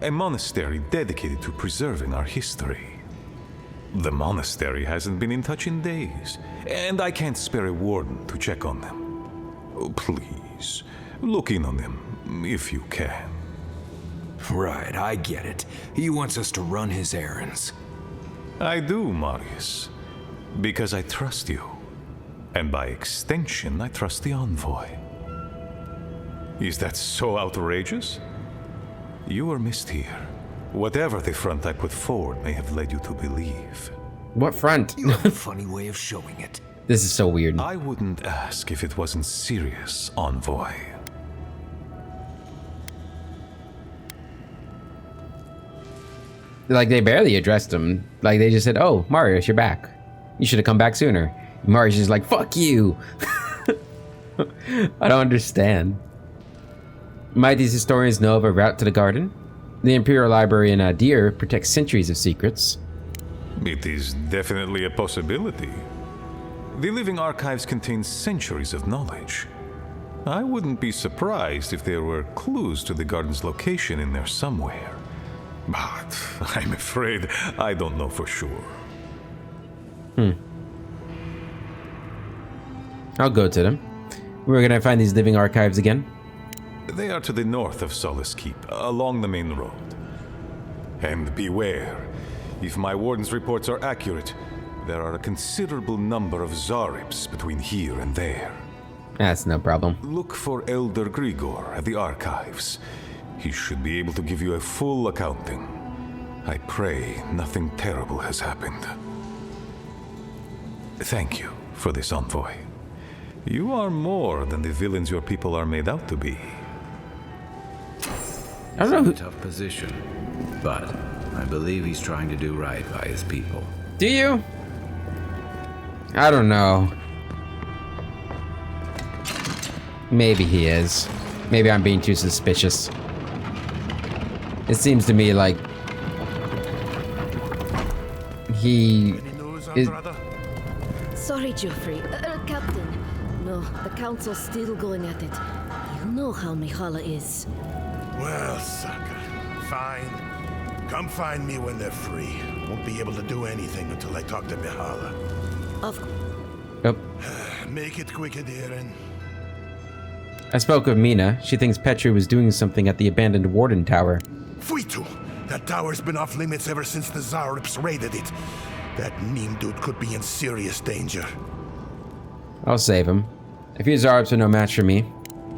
Speaker 12: a monastery dedicated to preserving our history. The monastery hasn't been in touch in days, and I can't spare a warden to check on them. Oh, please, look in on them, if you can.
Speaker 5: Right, I get it. He wants us to run his errands.
Speaker 12: I do, Marius, because I trust you. And by extension, I trust the Envoy. Is that so outrageous? You are missed here. Whatever the front I put forward may have led you to believe.
Speaker 1: What front?
Speaker 5: You have a funny way of showing it.
Speaker 1: This is so weird.
Speaker 12: I wouldn't ask if it wasn't serious, Envoy.
Speaker 1: Like, they barely addressed him. Like, they just said, "Oh, Marius, you're back. You should have come back sooner." Marius is like, "Fuck you." I don't understand. Might these historians know of a route to the garden? The Imperial Library in Adir protects centuries of secrets.
Speaker 12: It is definitely a possibility. The Living Archives contain centuries of knowledge. I wouldn't be surprised if there were clues to the garden's location in there somewhere. But I'm afraid I don't know for sure.
Speaker 1: I'll go to them. Where can I find these Living Archives again?
Speaker 12: They are to the north of Solace Keep, along the main road. And beware, if my warden's reports are accurate, there are a considerable number of Zarips between here and there.
Speaker 1: That's no problem.
Speaker 12: Look for Elder Grigor at the Archives. He should be able to give you a full accounting. I pray nothing terrible has happened. Thank you for this, Envoy. You are more than the villains your people are made out to be.
Speaker 1: I don't know
Speaker 9: He's
Speaker 1: who...
Speaker 9: in a tough position, but I believe he's trying to do right by his people.
Speaker 1: Do you? I don't know. Maybe he is. Maybe I'm being too suspicious. It seems to me like he is...
Speaker 7: Sorry, Geoffrey. Captain. No, the Council's still going at it. You know how Mihala is.
Speaker 13: Well, sucker. Fine. Come find me when they're free. Won't be able to do anything until I talk to Mihala.
Speaker 1: Yep.
Speaker 13: Make it quick, Adirin.
Speaker 1: I spoke with Mina. She thinks Petru was doing something at the abandoned Warden Tower.
Speaker 13: Fuitu! That tower's been off limits ever since the Zarips raided it. That meme dude could be in serious danger.
Speaker 1: I'll save him. A few Zarips are no match for me.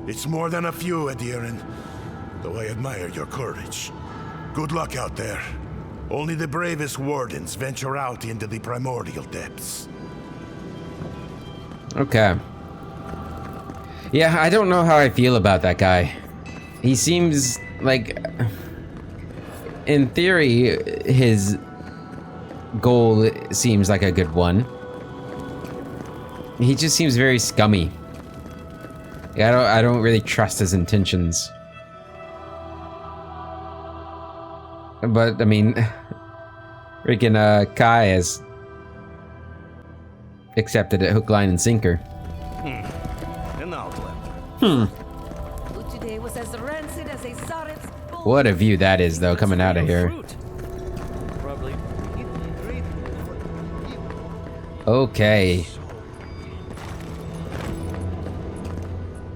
Speaker 13: It's more than a few, Adirin. Though I admire your courage. Good luck out there. Only the bravest wardens venture out into the primordial depths.
Speaker 1: Okay. Yeah, I don't know how I feel about that guy. He seems like... In theory, his goal seems like a good one. He just seems very scummy. Yeah, I don't really trust his intentions. But, I mean, freaking Kai has accepted it hook, line, and sinker.
Speaker 2: An outlander.
Speaker 4: Who today was as rancid as a Tsarets.
Speaker 1: What a view that is, though, coming out of here.
Speaker 6: Probably eaten great.
Speaker 1: Okay.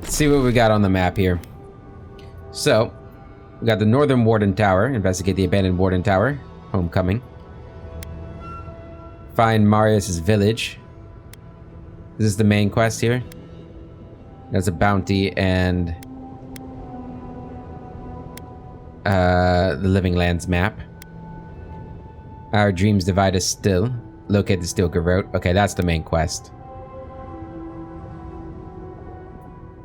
Speaker 1: Let's see what we got on the map here. So, we got the Northern Warden Tower. Investigate the abandoned Warden Tower. Homecoming. Find Marius's village. This is the main quest here. There's a bounty and the Living Lands map. Our dreams divide us still. Locate the Steel Garrote. Okay, that's the main quest.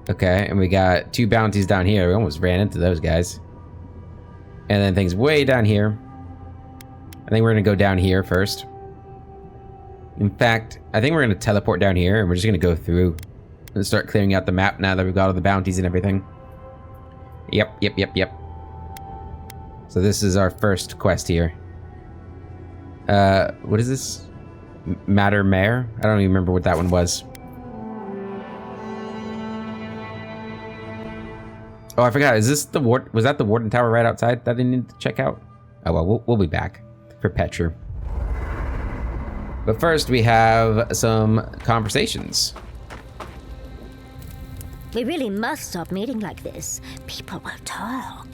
Speaker 1: Okay, and we got 2 bounties down here. We almost ran into those guys. And then things way down here. I think we're gonna go down here first. In fact, I think we're gonna teleport down here and we're just gonna go through and start clearing out the map now that we've got all the bounties and everything. Yep. So this is our first quest here. What is this? Matter Mare? I don't even remember what that one was. Oh, I forgot. Is this the was that the Warden Tower right outside that I need to check out? Oh, well, we'll be back for Petru. But first, we have some conversations.
Speaker 14: We really must stop meeting like this. People will talk.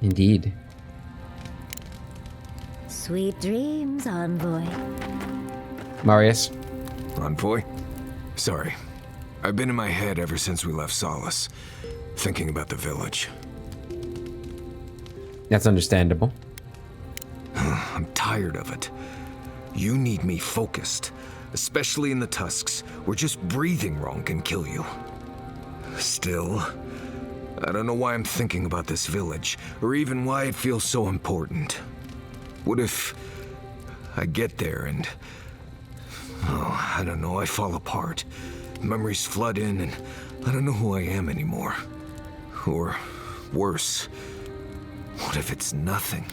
Speaker 1: Indeed.
Speaker 14: Sweet dreams, Envoy.
Speaker 1: Marius.
Speaker 5: Envoy? Sorry. I've been in my head ever since we left Solace, thinking about the village.
Speaker 1: That's understandable.
Speaker 5: I'm tired of it. You need me focused, especially in the tusks, where just breathing wrong can kill you. Still, I don't know why I'm thinking about this village, or even why it feels so important. What if I get there and... oh, I don't know, I fall apart. Memories flood in and I don't know who I am anymore. Or worse, what if it's nothing?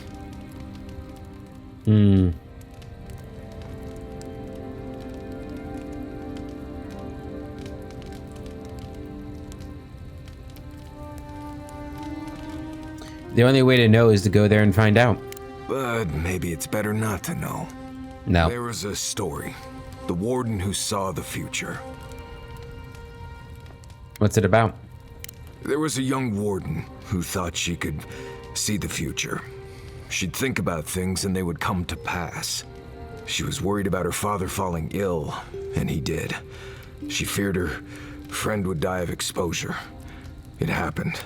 Speaker 1: The only way to know is to go there and find out.
Speaker 5: But maybe it's better not to know.
Speaker 1: No.
Speaker 5: There was a story. The warden who saw the future.
Speaker 1: What's it about?
Speaker 5: There was a young warden who thought she could see the future. She'd think about things and they would come to pass. She was worried about her father falling ill, and he did. She feared her friend would die of exposure. It happened.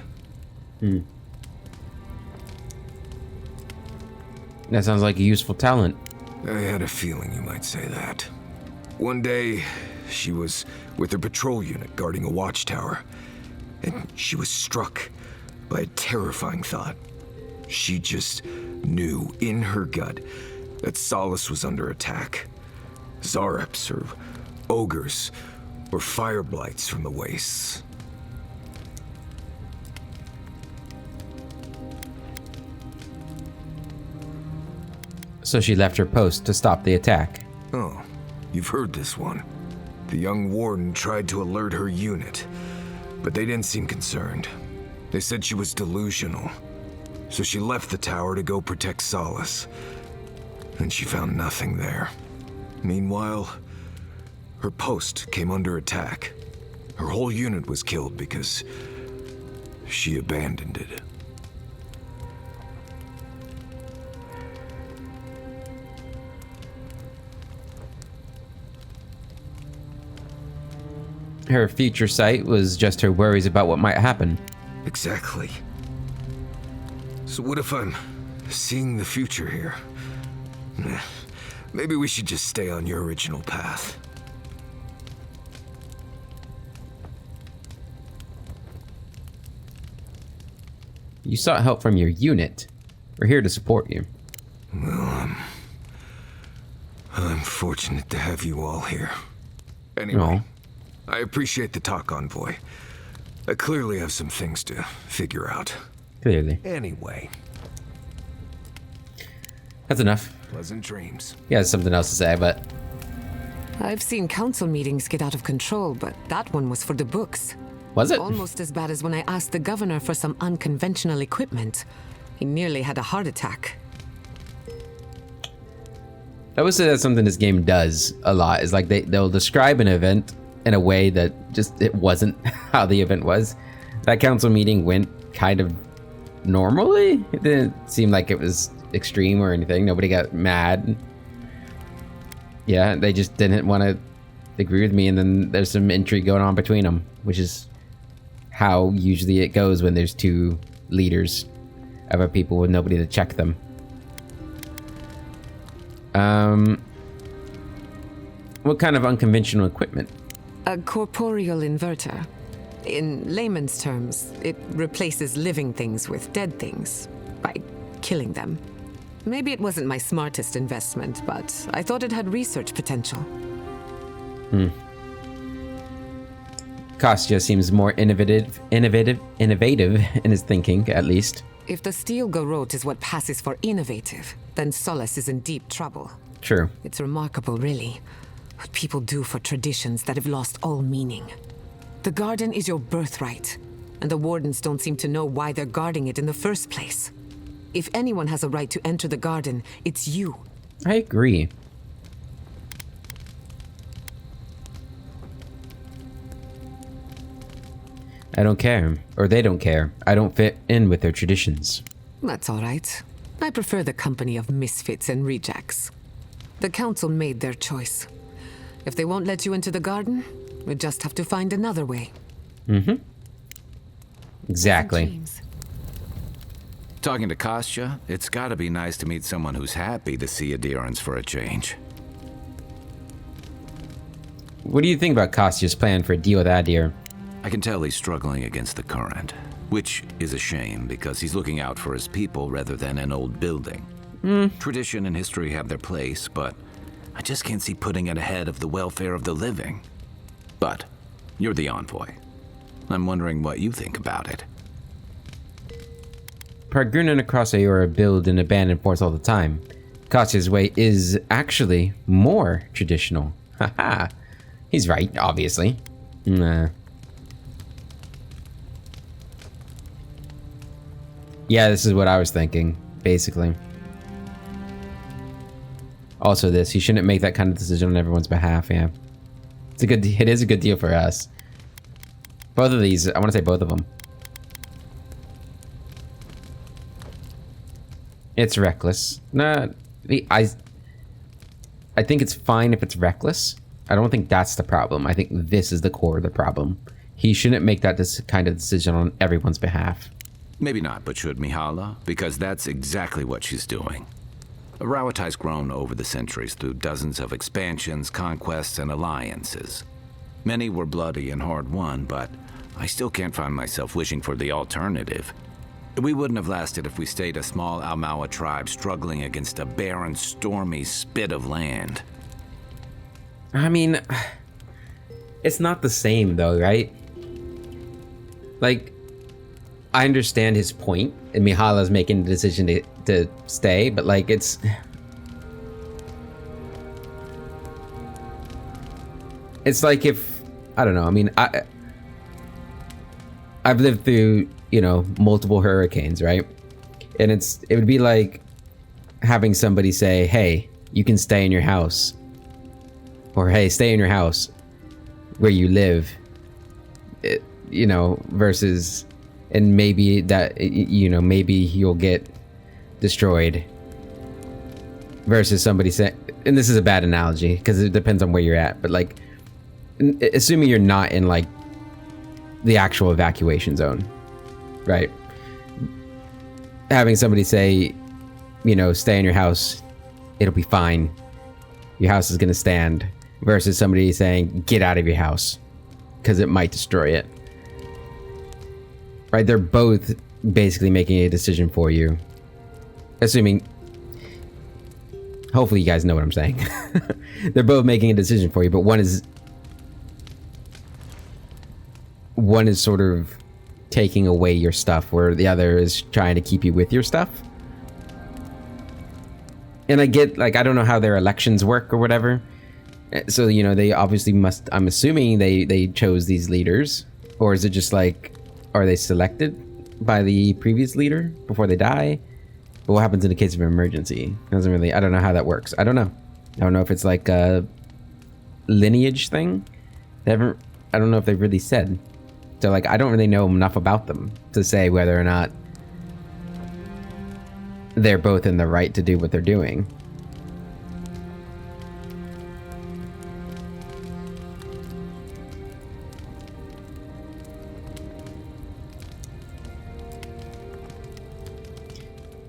Speaker 1: That sounds like a useful talent.
Speaker 5: I had a feeling you might say that. One day, she was with her patrol unit guarding a watchtower, and she was struck by a terrifying thought. She just knew in her gut that Solace was under attack. Zareps or ogres or fire blights from the wastes.
Speaker 1: So she left her post to stop the attack.
Speaker 5: Oh, you've heard this one. The young warden tried to alert her unit, but they didn't seem concerned. They said she was delusional. So she left the tower to go protect Solace. And she found nothing there. Meanwhile, her post came under attack. Her whole unit was killed because she abandoned it.
Speaker 1: Her future sight was just her worries about what might happen.
Speaker 5: Exactly. So what if I'm seeing the future here? Maybe we should just stay on your original path.
Speaker 1: You sought help from your unit. We're here to support you.
Speaker 5: Well, I'm fortunate to have you all here. Anyway, I appreciate the talk, Envoy. I clearly have some things to figure out.
Speaker 1: Clearly.
Speaker 5: Anyway.
Speaker 1: That's enough.
Speaker 5: Pleasant dreams.
Speaker 1: He has something else to say, but...
Speaker 15: I've seen council meetings get out of control, but that one was for the books.
Speaker 1: Was it?
Speaker 15: Almost as bad as when I asked the governor for some unconventional equipment. He nearly had a heart attack.
Speaker 1: I would say that's something this game does a lot. Is like they'll describe an event in a way that just it wasn't how the event was. That council meeting went kind of normally. It didn't seem like it was extreme or anything. Nobody got mad. Yeah, they just didn't want to agree with me, and then there's some intrigue going on between them, which is how usually it goes when there's two leaders of a people with nobody to check them. What kind of unconventional equipment?
Speaker 15: A corporeal inverter. In layman's terms, it replaces living things with dead things by killing them. Maybe it wasn't my smartest investment, but I thought it had research potential.
Speaker 1: Kostya seems more innovative in his thinking, at least.
Speaker 15: If the steel garrote is what passes for innovative, then Solace is in deep trouble.
Speaker 1: True.
Speaker 15: It's remarkable, really, what people do for traditions that have lost all meaning. The garden is your birthright, and the wardens don't seem to know why they're guarding it in the first place. If anyone has a right to enter the garden, it's you.
Speaker 1: I agree. I don't care, or they don't care. I don't fit in with their traditions.
Speaker 15: That's all right. I prefer the company of misfits and rejects. The council made their choice. If they won't let you into the garden, we just have to find another way.
Speaker 1: Exactly.
Speaker 9: Talking to Kostya, it's gotta be nice to meet someone who's happy to see adherence for a change.
Speaker 1: What do you think about Kostya's plan for a deal with Adir?
Speaker 9: I can tell he's struggling against the current, which is a shame because he's looking out for his people rather than an old building. Tradition and history have their place, but I just can't see putting it ahead of the welfare of the living. But you're the envoy. I'm wondering what you think about it.
Speaker 1: Pargrun and Across Ayora build and abandon ports all the time. Kostya's way is actually more traditional. Haha. He's right, obviously. Nah. Yeah, this is what I was thinking, basically. Also this, he shouldn't make that kind of decision on everyone's behalf, yeah. It is a good deal for us. Both of these, I want to say both of them. It's reckless. Nah, I think it's fine if it's reckless. I don't think that's the problem. I think this is the core of the problem. He shouldn't make that kind of decision on everyone's behalf.
Speaker 9: Maybe not, but should Mihala? Because that's exactly what she's doing. Arawatai's grown over the centuries through dozens of expansions, conquests, and alliances. Many were bloody and hard-won, but I still can't find myself wishing for the alternative. We wouldn't have lasted if we stayed a small Almawa tribe struggling against a barren, stormy spit of land.
Speaker 1: I mean, it's not the same though, right? Like, I understand his point, and Mihala's making the decision to stay, but like, it's... It's like if, I don't know, I mean, I've lived through, you know, multiple hurricanes, right? And it would be like having somebody say, hey, you can stay in your house. Or, hey, stay in your house where you live, you know, versus, and maybe that, you know, maybe you'll get destroyed. Versus somebody saying, and this is a bad analogy because it depends on where you're at, but like, assuming you're not in like the actual evacuation zone, right? Having somebody say, you know, stay in your house, it'll be fine. Your house is gonna stand. Versus somebody saying, get out of your house because it might destroy it. Right? They're both basically making a decision for you. Assuming, hopefully you guys know what I'm saying. They're both making a decision for you, but one is sort of taking away your stuff, where the other is trying to keep you with your stuff. And I get, like, I don't know how their elections work or whatever. So, you know, they obviously must, I'm assuming they chose these leaders. Or is it just like, are they selected by the previous leader before they die? But what happens in the case of an emergency? It doesn't really, I don't know how that works. I don't know. I don't know if it's like a lineage thing. I don't know if they've really said. So, like, I don't really know enough about them to say whether or not they're both in the right to do what they're doing.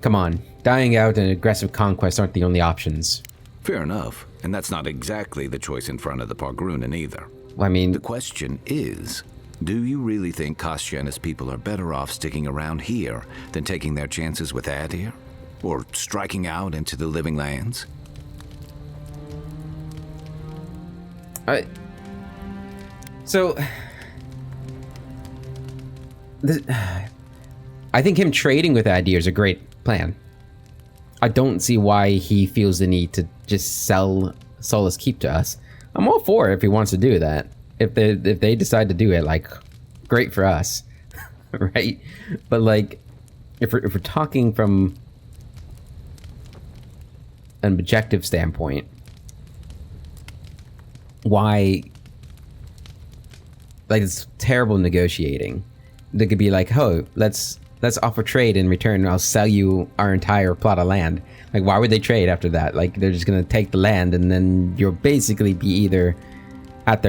Speaker 1: Come on, dying out and aggressive conquest aren't the only options.
Speaker 9: Fair enough, and that's not exactly the choice in front of the Pargrunen either.
Speaker 1: I mean,
Speaker 9: the question is, do you really think Kostya and his people are better off sticking around here than taking their chances with Adir? Or striking out into the living lands?
Speaker 1: I think him trading with Adir is a great plan. I don't see why he feels the need to just sell Solace Keep to us. I'm all for it if he wants to do that. If they decide to do it, like, great for us, right? But like, if we're talking from an objective standpoint, why? Like, it's terrible negotiating. They could be like, oh, let's offer trade in return, and I'll sell you our entire plot of land. Like, why would they trade after that? Like, they're just gonna take the land, and then you'll basically be either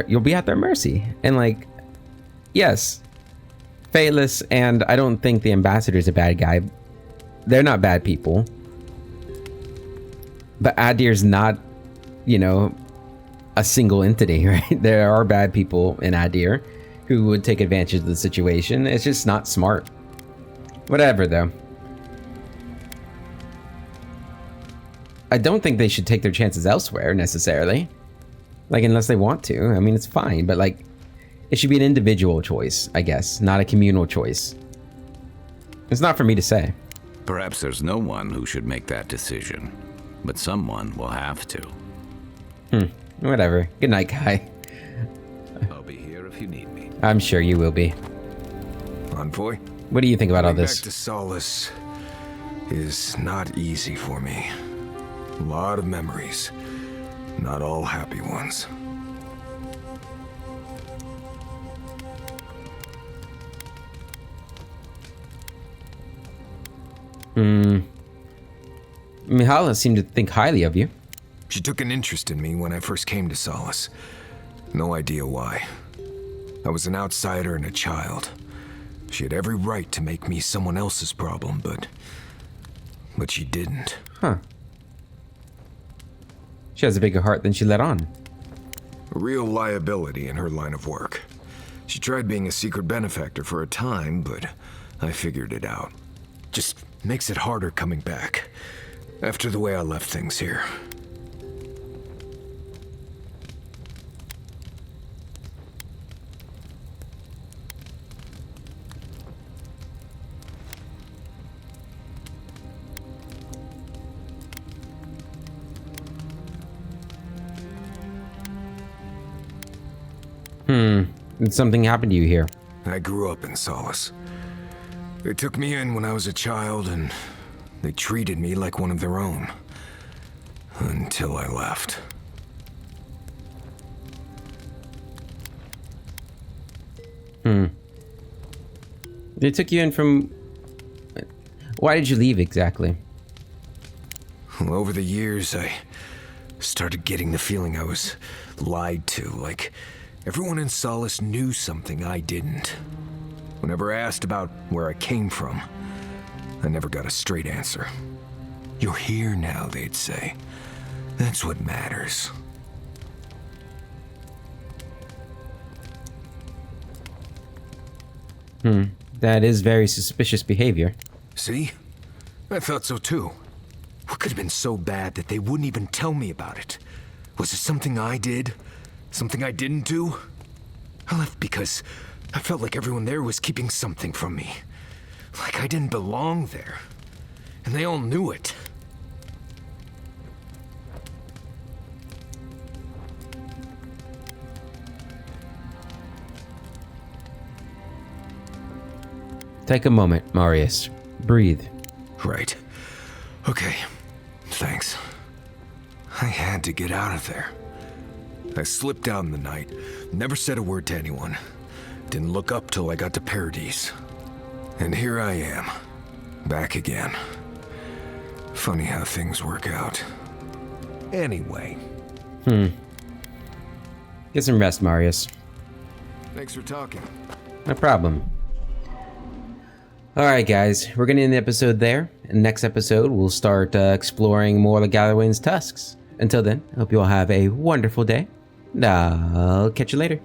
Speaker 1: you'll be at their mercy. And like, yes, Phaelus, and I don't think the ambassador's a bad guy. They're not bad people. But Adir's not, you know, a single entity, right? There are bad people in Adir who would take advantage of the situation. It's just not smart. Whatever, though. I don't think they should take their chances elsewhere, necessarily. Like, unless they want to. I mean, it's fine, but like, it should be an individual choice, I guess, not a communal choice. It's not for me to say.
Speaker 9: Perhaps there's no one who should make that decision, but someone will have to.
Speaker 1: Whatever. Good night, Kai.
Speaker 9: I'll be here if you need me.
Speaker 1: I'm sure you will be.
Speaker 5: Envoy?
Speaker 1: What do you think about all this?
Speaker 5: Back to Solace is not easy for me. A lot of memories. Not all happy ones.
Speaker 1: Mihala seemed to think highly of you.
Speaker 5: She took an interest in me when I first came to Solace. No idea why. I was an outsider and a child. She had every right to make me someone else's problem, but she didn't.
Speaker 1: Huh. She has a bigger heart than she let on.
Speaker 5: A real liability in her line of work. She tried being a secret benefactor for a time, but I figured it out. Just makes it harder coming back. After the way I left things here.
Speaker 1: Did something happen to you here?
Speaker 5: I grew up in Solace. They took me in when I was a child, and they treated me like one of their own. Until I left.
Speaker 1: They took you in from... Why did you leave exactly?
Speaker 5: Well, over the years, I started getting the feeling I was lied to, like everyone in Solace knew something I didn't. Whenever I asked about where I came from, I never got a straight answer. You're here now, they'd say. That's what matters.
Speaker 1: That is very suspicious behavior.
Speaker 5: See? I thought so too. What could have been so bad that they wouldn't even tell me about it? Was it something I did? Something I didn't do? I left because I felt like everyone there was keeping something from me. Like I didn't belong there. And they all knew it.
Speaker 1: Take a moment, Marius. Breathe.
Speaker 5: Right. Okay. Thanks. I had to get out of there. I slipped out in the night, never said a word to anyone. Didn't look up till I got to Paradise. And here I am, back again. Funny how things work out. Anyway.
Speaker 1: Get some rest, Marius.
Speaker 5: Thanks for talking.
Speaker 1: No problem. Alright guys, we're gonna end the episode there. In the next episode, we'll start exploring more of the Galloway's tusks. Until then, I hope you all have a wonderful day. And I'll catch you later.